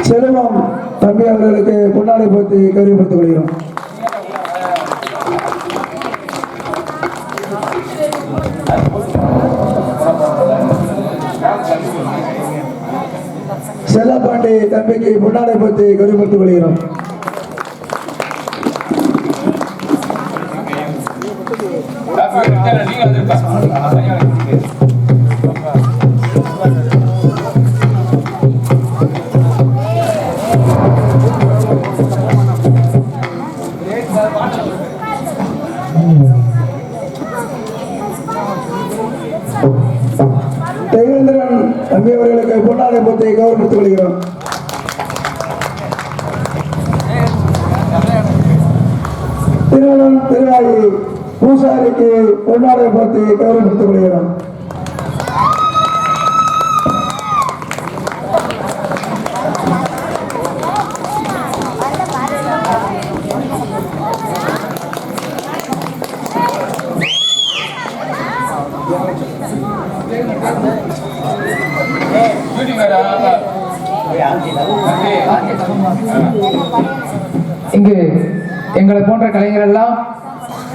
செல்வம் தம்பி அவர்களுக்கு பொன்னாடை பற்றி கௌரவப்படுத்திக் கொள்கிறோம். செல்லப்பாண்டி தம்பிக்கு பொன்னாடை பற்றி கௌரவப்படுத்திக் கொள்கிறோம். தேவேந்திரன் தம்பி அவர்களுக்கு பொன்னாடை பற்றி கௌரவப்படுத்திக் கொள்கிறோம். திருவண்ணம் திருவாயி பூசாரிக்கு பொன்னாடை பற்றி கௌரவப்படுத்திக் கொள்கிறோம். இங்கு எங்களை போன்ற கலைஞர் எல்லாம்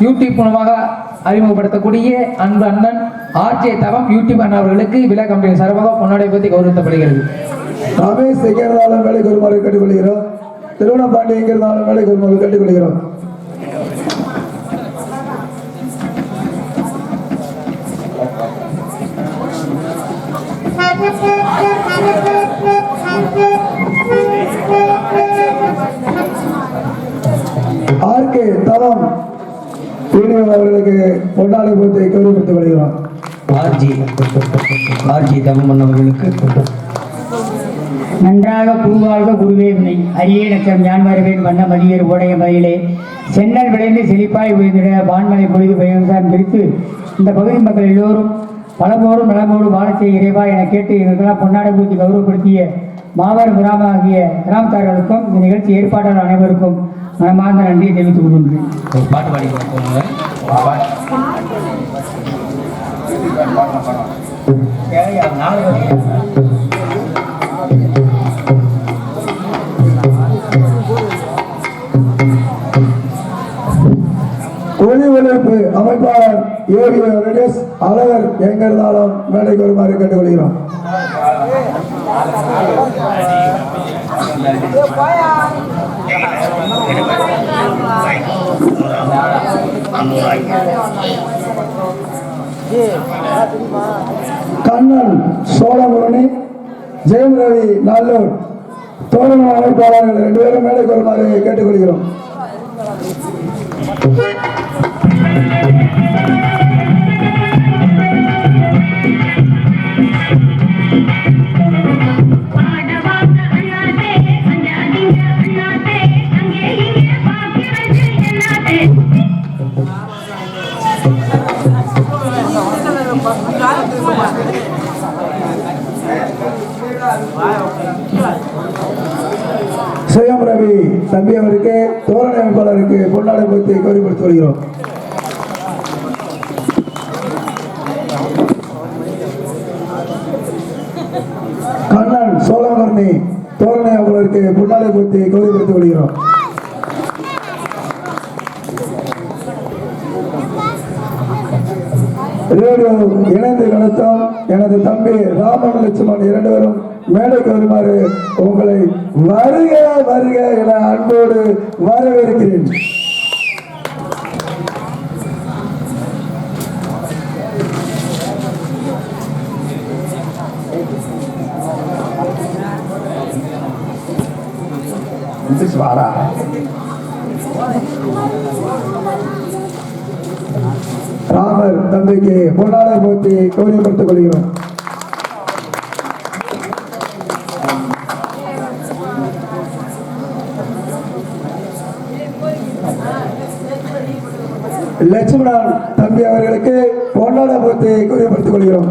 யூடியூப் மூலமாக அறிமுகப்படுத்தக்கூடிய அன்பு அண்ணன் ஆர்ஜே தவம் யூடியூப் அண்ணன் அவர்களுக்கு விழா கம்பெனி சார்பாக பொன்னாடை பற்றி கௌரவிக்கப்படுகிறது. ரமேஷ் எங்க இருந்தாலும் வேலைக்கு வருமாறு கேட்டுக்கொள்கிறோம். திருவண்ணாமலை எங்க இருந்தாலும் வேலைக்கு வருமாறு கேட்டுக்கொள்கிறோம். ஆர்கே தவம் அவர்களுக்கு பொன்னாடை பற்றி கௌரவப்படுத்திக் கொள்கிறோம். ஆர்ஜி தவம் அவர்களுக்கு நன்றாக பூவாழ்க குருவே வினை அரிய நட்சம் ஞான் வரவேன் வண்ண மதியர் ஓடைய மதியிலே சென்னல் விளைந்து செழிப்பாய் உயர்ந்திட வான்மலை பொழுது பயன்சார் பிரித்து இந்த பகுதி மக்கள் எல்லோரும் பலமோடும் நலமோடு வாழச் செய்ய இறைவா என கேட்டு எங்களுக்கெல்லாம் பொன்னாடை பூத்தி கௌரவப்படுத்திய மாபெரும் கிராம ஆகிய கிராமத்தார்களுக்கும் இந்த நிகழ்ச்சி ஏற்பாட்டாளர் அனைவருக்கும் மனமார்ந்த நன்றியை தெரிவித்துக் கொள்கின்றேன். பாட்டு பாடி அமைப்பாளர் ஏவிய ரெடியஸ் அழகர் எங்க இருந்தாலும் மேடைக்கு வருமாறு கேட்டுக்கொள்கிறோம். கண்ணன் சோழமுரணி ஜெயம் ரவி நல்லூர் தோரண அமைப்பாளர்கள் 2 பேரும் மேடைக்கு வருமாறு கேட்டுக்கொள்கிறோம். ஜெயம் ரவி தம்பி அவருக்கு தோரணை அமைப்பாளருக்கு பொன்னாடை பற்றி கௌரவப்படுத்தி வருகிறோம். கண்ணன் சோழவர்ணி தோரணை அமைப்பாளருக்கு பொன்னாடை பற்றி கௌரவப்படுத்தி வருகிறோம். ரேடியோ இணைந்து நடத்தும் எனது தம்பி ராமன் லட்சுமணன் 2 பேரும் மேடைக்கு வருமாறு உங்களை வருக வருக என அன்போடு வரவேற்கிறேன். ராமர் தம்பிக்கு பொன்னாடை போட்டி கௌரவப்படுத்திக் கொள்கிறோம். லட்சுமணன் தம்பி அவர்களுக்கு பொன்னாடை போட்டி கௌரவப்படுத்திக் கொள்கிறோம்.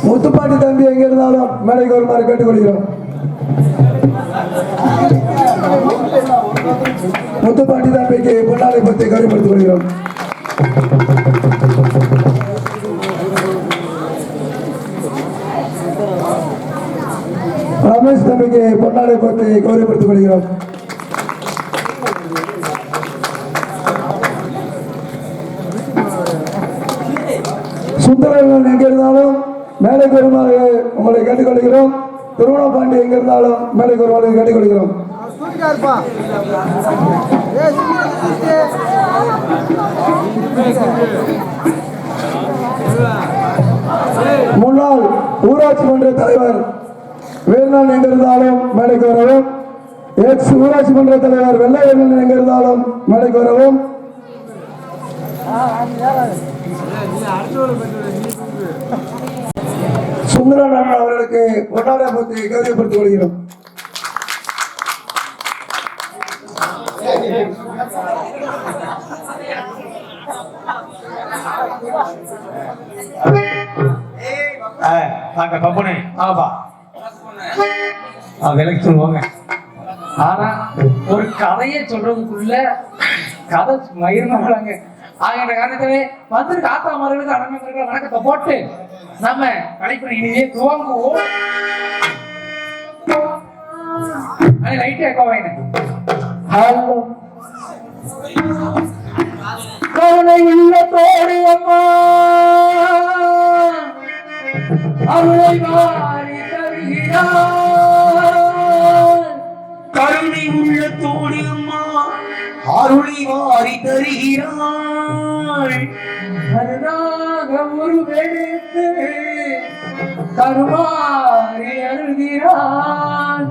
முத்துப்பாண்டி தம்பி எங்க இருந்தாலும் மேடைக்கு வருமாறு கேட்டுக்கொள்கிறோம். முத்துப்பாண்டி தம்பிக்கு பொன்னாடை பற்றி கௌரவப்படுத்திக் கொள்கிறோம். ரமேஷ் தம்பிக்கு பொன்னாடை பற்றி கௌரவப்படுத்திக் கொள்கிறோம். சுந்தரன் எங்க இருந்தாலும் மேடைக்கு வருமாறு உங்களை கேட்டுக்கொள்கிறோம். திருவண்ணாபாண்டி எங்க இருந்தாலும் மேடைக்கு வருமாறு கேட்டுக்கொள்கிறோம். முன்னாள் ஊராட்சி மன்ற தலைவர் வேலுநாள் எங்க இருந்தாலும் மேடைக்கு வரவும். எக்ஸ் ஊராட்சி மன்ற தலைவர் வெள்ளை வேலுநாள் எங்க இருந்தாலும் மேடைக்கு வரவும். சுந்தரன் அவர்களுக்கு பொன்னாடை போட்டி கௌரவப்படுத்திக் கொள்கிறோம். விலைக்கு சொல்லுவாங்க. ஆனா ஒரு கதையை சொல்றதுக்குள்ள கதை மயிர்மாங்க ஆகின்ற காரணத்திலே வந்து காத்தாமர்களுக்கு அடமைகளுக்கு வணக்கத்தை போட்டு நம்ம கலைப்பணி இனியே துவங்குவோம். லைட் ஏக்கோவாயின ஹலோ கருணை உள்ளத்தோடு அம்மா அருளை மாறி தருகிறார். கருணை உள்ளத்தோடு அம்மா அருளை மாறி தருகிறாள். கருணாக உருவெடுத்து கருமாறி அருள்கிறான்.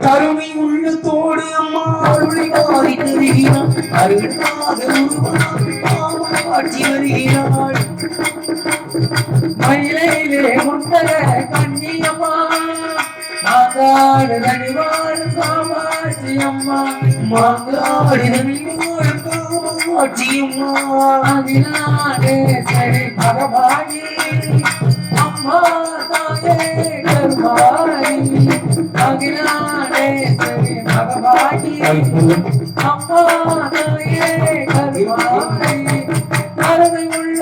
கருணை உள்ளத்தோடு அம்மா அருளை மாறி தருகிறாள். அருளாக ஆட்சி வருகிறாள். மயிலையிலே முத்தர கண்ணியம்மா நாகாடு தனிவாள் காமாட்சி மாரியம்மா மாங்காடு காமாட்சியம்மா அகிலாண்டேஸ்வரி பகவானி அம்மா தாயே கருமாரி அகிலாண்டேஸ்வரி பகவானி அம்மா தாயே கருமாரி அருமை உள்ள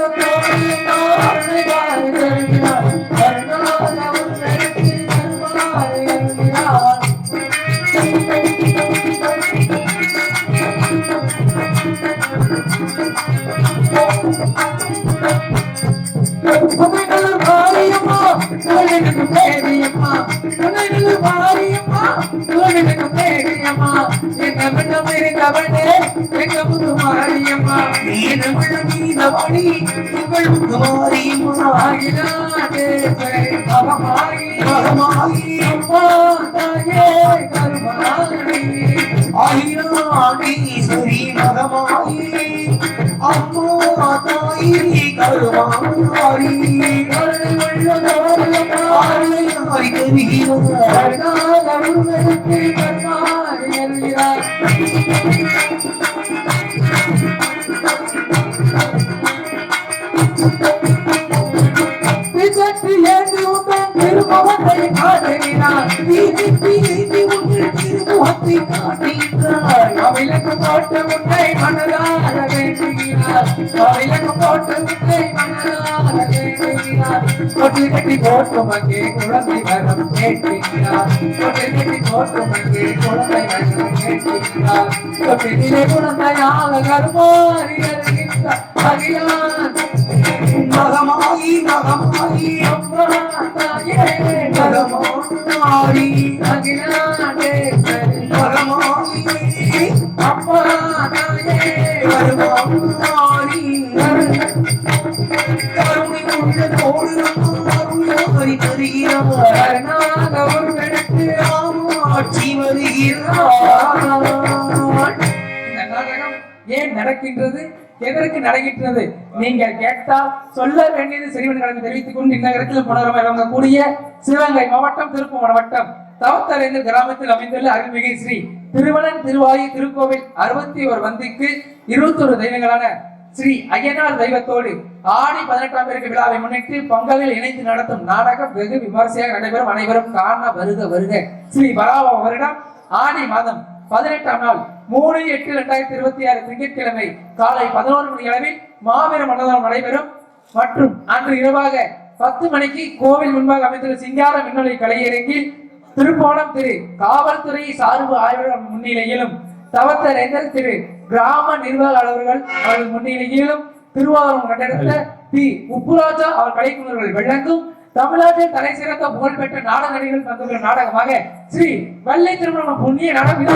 மாரியம்மா தேவியம்மா மாரியம்மா தேவியம்மா எங்க மண்டம் இருந்தவனே எங்க முத்து மாரியம்மா நீதவணி உங்கள் முத்து மாரியம்மா மகமாயி அம்மா தாயே கருமாரி ஆயிராண்டீஸ்வரி மகமாயி அம்மா தாயே கருமாரி திருமுகத்தை காட்டினார் திருமுகத்தை காட்டினார் அவிலக்கு போட்டு உன்னை மனதார வேண்டுகிறார் அவிலக்கு போட்டு உன்னை மனதார வேண்டுகிறார் தொட்டில் கட்டி போட்டு மங்கே குழந்தை வரம் கேட்கிறார் தொட்டில் கட்டி போட்டு மங்கே குழந்தை வரம் கேட்கிறார் தொட்டிலே குழந்தையாக கருமாறி வருகின்றார் அகிலான் மகமாயி மகமாயி அம்மா தாயே மகமாயி அகிலாண்டேஸ்வரி மகமாயி அம்மா தாயே மகமாயி கருணை உள்ள தோடு தருகிறார் நாகவர் எடுத்து ஆட்சி வருகிறார். இந்த நாடகம் ஏன் நடக்கின்றது, எதற்கு நடக்கின்றது நீங்கள் கேட்டால் சொல்ல வேண்டியது சிறுவன்களை தெரிவித்துக் கொண்டு இந்த இடத்தில் வழங்கக்கூடிய சிவகங்கை மாவட்டம் திருப்பூர் மாவட்டம் தவத்தலைந்தர் கிராமத்தில் அமைந்துள்ள அருள்மிகு ஸ்ரீ திருவனன் திருவாயு திருக்கோவில் 61 வந்திக்கு 21 தெய்வங்களான ஸ்ரீ ஐயனார் தெய்வத்தோடு ஆடி 18ஆம் பேருக்கு விழாவை முன்னிட்டு பொங்கலில் இணைந்து நடத்தும் நாடகம் வெகு விமர்சையாக நடைபெறும். அனைவரும் காண வருக வருக. ஸ்ரீ பராவ வருடம் ஆடி மாதம் 18ஆம் நாள் 3/8/2026 திங்கட்கிழமை காலை 11 மணி அளவில் மாபெரும் அன்னதானம் நடைபெறும். மற்றும் அன்று இரவாக 10 மணிக்கு கோவில் முன்பாக அமைந்துள்ள சிங்கார மின்னொலி கலையரங்கில் திருப்போணம் திரு காவல்துறை சார்பு ஆய்வாளர் முன்னிலையிலும் தவத்தலைந்தர் திரு கிராம நிர்வாக அலுவலர்கள் அவர்கள் முன்னிலையிலும் திருவாரூர் கண்டெடுத்த பி உப்புராஜா அவர் கலைக்குழுவர்கள் வழங்கும் தமிழ்நாட்டில் தலை சிறந்த புகழ்பெற்ற நாடக நடிகர்கள் தந்துள்ள நாடகமாக ஸ்ரீ வெள்ளை திருமணம் புண்ணிய நாடகம்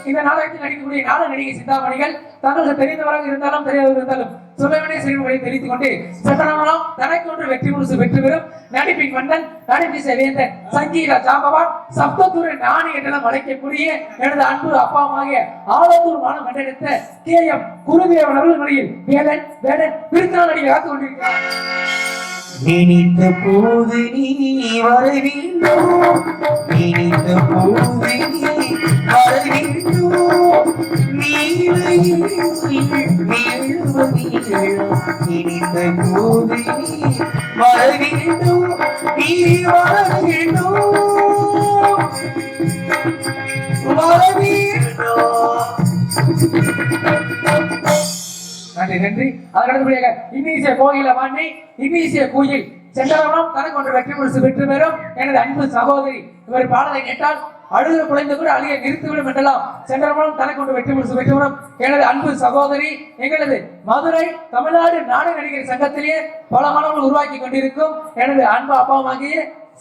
இந்த நாடகத்தில் நடிக்கக்கூடிய நாடக நடிகை சிந்தாமணிகள் தங்களுக்கு தெரிந்தவராக இருந்தாலும் தெரியாதவர்கள் இருந்தாலும் சொல்லவேண்டிய செய்திகளை தெரிவித்துக் கொண்டு சட்டநாமம் தனக்கு ஒன்று வெற்றி முழுசு பெற்று பெறும் நடிப்பின் மன்னன் நடிப்பிசை வேந்தன் சங்கீத ஜாம்பவான் சப்தத்தூர் நாணி என்றெல்லாம் அழைக்கக்கூடிய எனது அன்பு அப்பாவாகிய ஆலத்தூர் மானம் கண்டெடுத்த KM குருதேவன் அவர்கள் மொழியில் வேலன் வேடன் விருத்தாள் நடிகை காத்துக் கொண்டிருக்கிறார். நினைத்த போது நீ வர வேண்டும், நினைத்த போது நீ வர வேண்டும், நினைத்த போது நீ வர வேண்டும், நீ வர வேண்டும், வர நன்றி நன்றி. அதற்கடுத்தபடியாக இன்னிசை கோயில வாண்டி இன்னிசை கோயில் சென்றவனம் தனக்கு ஒன்று வெற்றி முழுசு பெற்று பெறும் எனது அன்பு சகோதரி. இவர் பாடலை கேட்டால் அழுது குலைந்து கூட அழிய நிறுத்திவிடும் என்றெல்லாம் சென்றவனம் தனக்கு ஒன்று வெற்றி முழுசு பெற்று வரும் எனது அன்பு சகோதரி. எங்களது மதுரை தமிழ்நாடு நாடக நடிகர் சங்கத்திலேயே பல மாணவர்கள் உருவாக்கி கொண்டிருக்கும் எனது அன்பு அப்பாவாகிய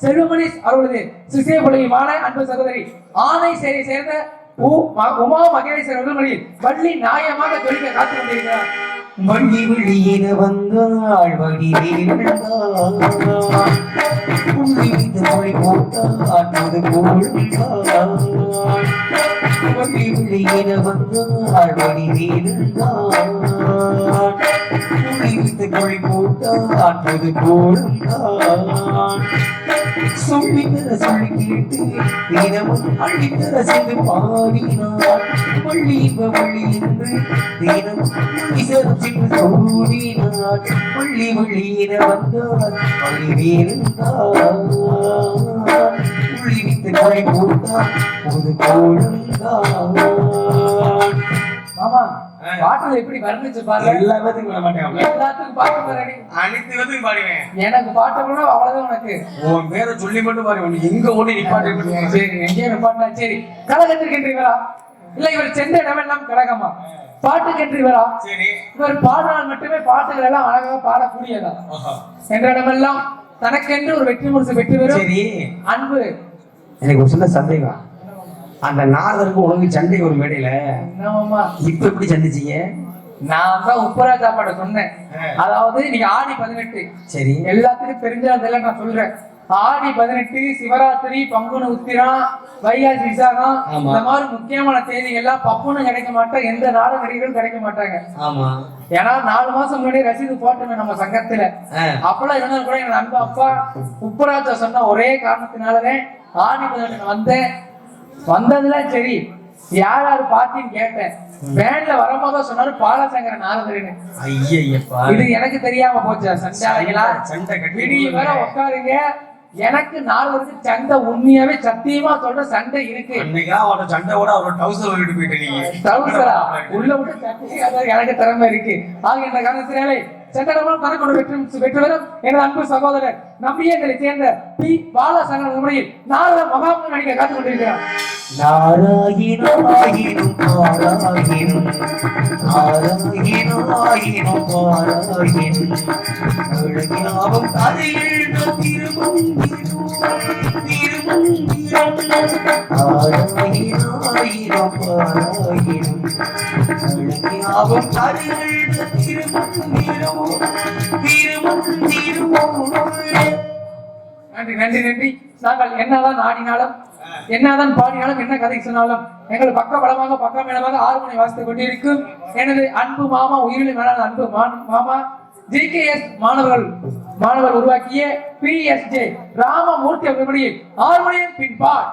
செல்வமணி அவர்களது சிசிய புலியுமான அன்பு சகோதரி ஆனை சேரை சேர்ந்த உமா மகேஸ்வரர் அவர்கள் வள்ளி நாயமாக தொழிலை காத்துக் கொண்டிருக்கிறார். வள்ளி வெளியில வந்தாள் வடிவேல் மொழி போட்டால் வள்ளி வெளியில வந்தாள் வடிவேல் மொழி போட்டால் போல் சொல்லித்தர சொல்லி கேட்டு தினமும் அள்ளித்தர செய்து பாடினார் வள்ளி வள்ளி என்று தினமும் இசைச்சிட்டு சோடினார் வள்ளி வள்ளி என வந்தார் வழிவேறுந்தார் உள்ளி வித்து கொலை போட்டார் ஒரு கோழந்தார் மாமா பாட்டுல எப்படி வர்ணிச்சு பாருங்க. எல்லாத்துக்கும் விட மாட்டேன். எல்லாத்துக்கும் பாட்டு பாருடி. அனைத்து விதத்துக்கும் பாடுவேன். எனக்கு பாட்டு கூட அவ்வளவுதான் உனக்கு. உன் பேரை சொல்லி மட்டும் பாரு. உனக்கு எங்க ஓடி நிப்பாட்டு. சரி எங்கே நிப்பாட்டா சரி. கலகத்திற்கின்றீங்களா இல்ல இவர் சென்ற இடமெல்லாம் கழகமா பாட்டுக்கின்றீங்களா? சரி. இவர் பாடினால் மட்டுமே பாட்டுகள் எல்லாம் அழகாக பாடக்கூடியதா சென்ற இடமெல்லாம் தனக்கென்று ஒரு வெற்றி முரசு வெற்றி பெறும். சரி. அன்பு எனக்கு ஒரு சின்ன சந்தேகம். அந்த நாரதருக்கு உனக்கு சண்டை ஒரு மேடையில என்னமாமா இப்ப எப்படி சந்திச்சீங்க? நான் தான் உப்பராஜா பாட்ட சொன்னேன். அதாவது நீங்க ஆடி 18 சரி எல்லாத்துக்கும் தெரிஞ்சதெல்லாம் நான் சொல்றேன். ஆடி 18 சிவராத்திரி பங்குனு உத்திரம் வைகாசி விசாகம் ஆமா. இந்த மாதிரி முக்கியமான தேதிகள்லாம் பப்புன்னு கிடைக்க மாட்டேன். எந்த நாடு நடிகர்களும் கிடைக்க மாட்டாங்க. ஆமா. ஏன்னா 4 மாசம் முன்னாடி ரசீது போட்டோமே நம்ம சங்கத்துல. அப்பெல்லாம் இருந்தாலும் கூட எங்க அன்பு அப்பா உப்பராஜா சொன்ன ஒரே காரணத்தினாலதான் ஆடி 18 வந்தேன். வந்ததுல சரி யார் யாரு பாத்தின்னு கேட்டேன். வேன்ல வரும்போது சொன்னாரு பாலசங்கர நாரதர்னு. ஐயப்பா இது எனக்கு தெரியாம போச்சு. சண்டாளைகளா சண்டை கட்டி விடிய வர உட்காருங்க. எனக்கு நாரதருக்கு சண்டை உண்மையாவே சத்தியமா சொல்ற சண்டை இருக்கு. அன்னைக்கா அவரோட சண்டையோட அவரோட டவுசர் விட்டு போயிட்டு நீங்க டவுசரா உள்ள விட்டு சட்டை அதாவது எனக்கு திறமை இருக்கு. ஆக இந்த காரணத்தினாலே சட்டடமும் தனக்கொண்டு வெற்றி வரும் எனது அன்பு சகோதரர் நம்பியங்களை சேர்ந்த பி பாலசங்கர முறையில் நாரத மகாத்மா நடிக்க காத்துக் கொண்டிருக்கிறார். நாராயணாயினும் பாராயினும் நாராயணாயினும் பாராயினும் அழகினாவும் கதையில் திருமும் நாராயணாயினும் பாராயினும் அழகினாவும் கதையில் திருமும் நன்றி நன்றி நன்றி. நாங்கள் என்னதான் ஆடினாலும் என்னதான் பாடினாலும் என்ன கதை சொன்னாலும் எங்கள் பக்க பலமாக பக்க மேலமாக 6 மணி வாசித்துக் கொண்டிருக்கும் எனது அன்பு மாமா உயிரில் மேலான அன்பு மாமா JKS மாணவர் உருவாக்கிய PSJ ராமமூர்த்தி அவர்களின் ஹார்மோனியம் பின்பாட்.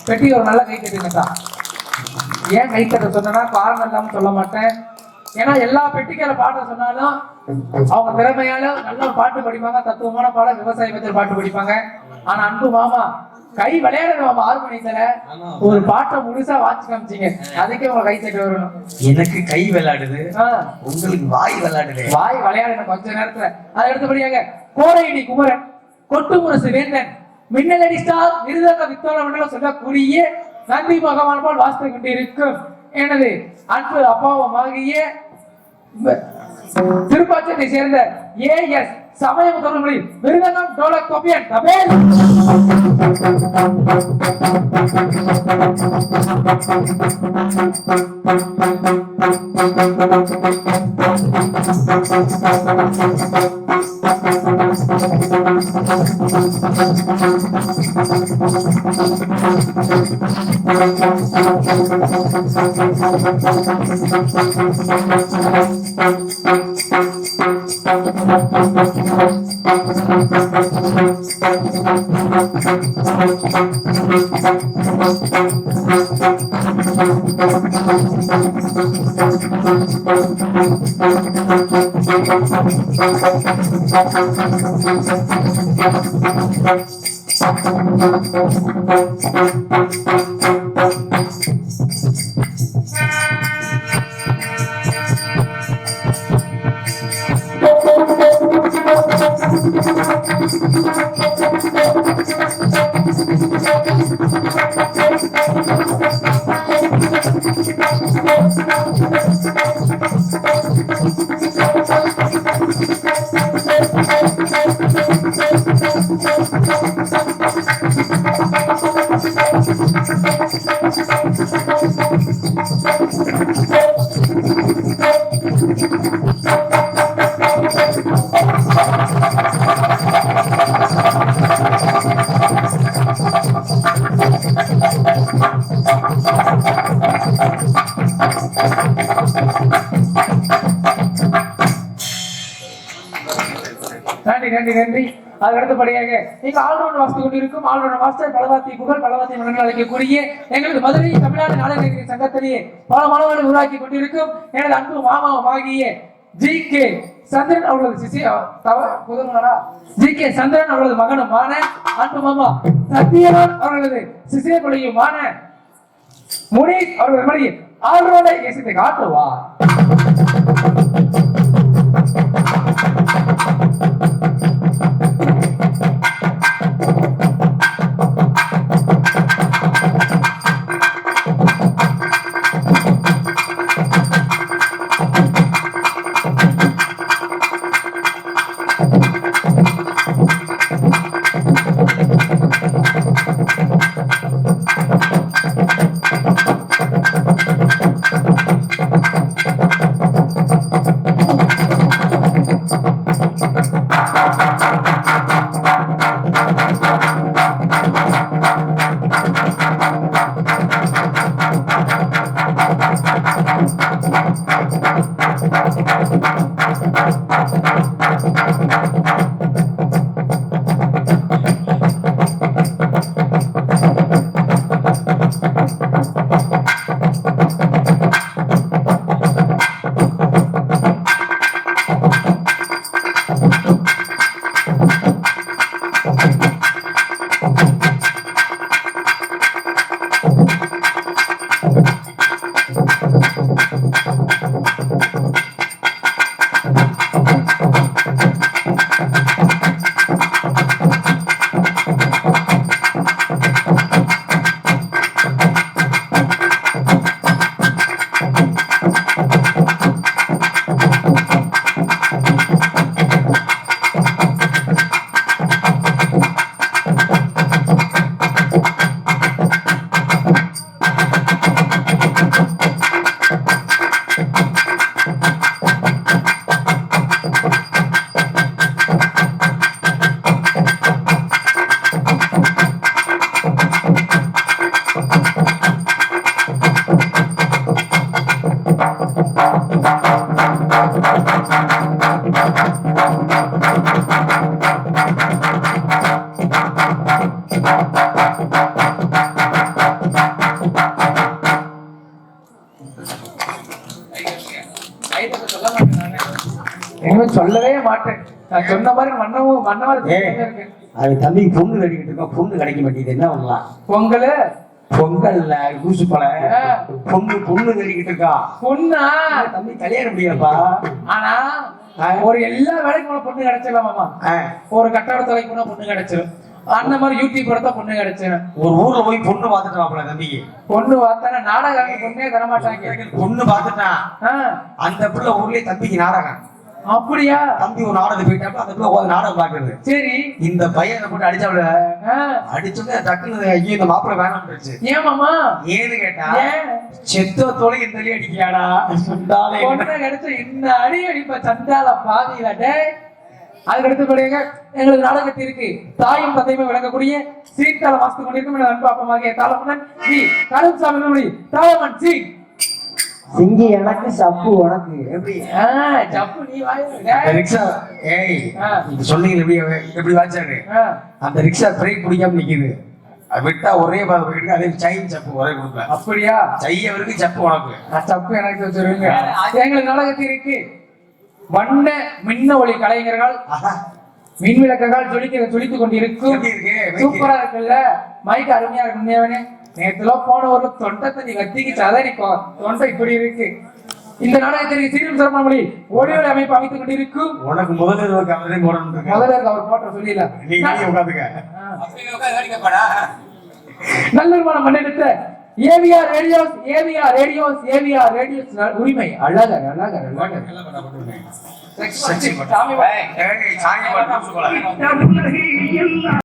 பெட்டி ஒரு நல்ல கை தட்டுங்கக்கா. ஏன் கை தட்ட சொன்னா காரணம் இல்லாம சொல்ல மாட்டேன். ஏன்னா எல்லா பெட்டிக்கார பாட்ட சொன்னாலும் அவங்க திறமையால நல்ல ஒரு பாட்டு படிப்பாங்க, தத்துவமான பாடம், விவசாய பத்தி பாட்டு படிப்பாங்க. ஆனா அன்பு மாமா கை விளையாடுற மாமா ஹார்மோனியத்துல ஒரு பாட்டை முழுசா வாட்சி காமிச்சிங்க, அதுக்கே உங்க கை தட்டி வரணும். எனக்கு கை விளையாடுது, உங்களுக்கு வாய் விளையாடுது. வாய் விளையாடணும் கொஞ்ச நேரத்துல. அதை அடுத்தபடியாக கோரையடி குமரன், கொட்டுமுரசு வேந்தன், மின்னலடி ஸ்டார், மிருதங்க வித்தோல மண்டலம் சொல்லக்கூடிய நந்தி பகவான் போல் வாசித்துக் கொண்டிருக்கும் எனது அன்பு அப்பாவமாகிய திருப்பாச்சத்தை சேர்ந்த ஏஎஸ் சமயம் தொடர்புடைய மிருதங்கம் டோலக் கோபியன் தபேல். நன்றி நன்றி நன்றி. அதுக்கு அடுத்தபடியாக நீங்க ஆல்ரவுண்ட் வாசித்துக் கொண்டிருக்கும் ஆல்ரவுண்ட் மாஸ்டர் பலவாத்தி புகழ் பலவாத்தி மன்னர்கள் அழைக்கக்கூடிய எங்களது மதுரை தமிழ்நாடு நாடக சங்கத்திலேயே பல மாணவர்கள் உருவாக்கி கொண்டிருக்கும் எனது அன்பு மாமாவாகிய ஜி.கே. சந்திரன் அவர்களது ஜி.கே. சந்திரன் அவர்களது மகனுமான அன்பு மாமா சத்யவான் அவர்களது சிசிய கொள்ளையுமான முனீஷ் அவர்கள் மொழி ஆல்ரவுண்டை இசைத்து காட்டுவார். சொல்லவே மாட்டேன். நான் சொன்ன மாதிரி மன்னவர் ஏய், இருக்கு. அது தம்பிக்கு பொண்ணு கட்டிக்கிட்டு இருக்கோம், பொண்ணு கிடைக்க மாட்டேங்குது, என்ன பண்ணலாம்? பொங்கல் பொங்கல்ல கூசு பல பொண்ணு கட்டிக்கிட்டு இருக்கா. பொண்ணா தம்பி கல்யாணம் முடியலப்பா. ஆனா ஒரு எல்லா வேலைக்கும் போனா பொண்ணு கிடைச்சிடலாமாமா. ஒரு கட்டட தொலைக்கு போனா பொண்ணு கிடைச்சிடும். அந்த மாதிரி யூடியூப் எடுத்தா பொண்ணு கிடைச்சிடும். ஒரு ஊர்ல போய் பொண்ணு பார்த்துட்டாப்ல தம்பிக்கு. பொண்ணு பார்த்தானே நாடகம் பொண்ணே தர மாட்டாங்க. பொண்ணு பார்த்துட்டான், அந்த பிள்ளை ஊர்லயே தம்பிக்கு நாடகம். அப்படியா? தம்பி ஒரு நாடகம் போயிட்டாப்ப அந்த பிள்ளை உட்காந்து நாடகம் பாக்குறது. சரி, இந்த பையனை போட்டு அடிச்சாப்ல, அடிச்சுட்டு டக்குன்னு ஐயோ இந்த மாப்பிள்ளை வேணாம் போயிடுச்சு. ஏன் மாமா? ஏன்னு கேட்டா, செத்த தொலை இந்த அடி அடிக்கியாடா சுண்டாலே. பொண்ணு கிடைச்ச இந்த அடி அடிப்ப சண்டால பாதியில. டேய், அதுக்கு அடுத்தபடியாக எங்களுக்கு நாடகத்தில் இருக்கு தாயும் தந்தையுமே விளங்கக்கூடிய சீர்கால வாசித்துக் கொண்டிருக்கும் அன்பு அப்பமாகிய தாளமுடன் வி கரும்சாமி தாளமன் சி சிங்கி எனக்கு சப்பு உனக்கு. எப்படி ஜப்பு நீ வாய். ரிக்ஷா ஏய் இது சொன்னீங்க எப்படி எப்படி வாச்சாரு? அந்த ரிக்ஷா பிரேக் பிடிக்காம நிக்குது, அது விட்டா ஒரே பாதை போயிட்டு அதே செயின் சப்பு ஒரே கொடுப்பேன். அப்படியா? செய்ய வரைக்கும் சப்பு உனக்கு, சப்பு எனக்கு வச்சிருவீங்க. எங்களுக்கு நாடகத்தில் இருக்கு வண்ண மின்ன ஒளி கலைஞர்கள் மின் விளக்குகள் ஜொலித்துக் கொண்டிருக்கும். எப்படி இருக்கு? சூப்பரா இருக்குல்ல, மைக் அருமையா இருக்கு. உண்மையாவே நேத்துல போன ஒரு தொண்டை தண்ணி கத்திக்கு சதறிக்கும், தொண்டை இப்படி இருக்கு. இந்த நாடகத்திற்கு சீரும் சிறப்பாமொழி ஒளியோட அமைப்பு அமைத்துக் கொண்டிருக்கும். உனக்கு முதல்ல கவலை போடணும். முதல்ல அவர் போட்ட சொல்லிடல, நீ உட்காந்துக்க. நல்ல மன்னெடுத்த ஏவிஆர் ரேடியோஸ் உரிமை அழகர் அழகர் அழகர்.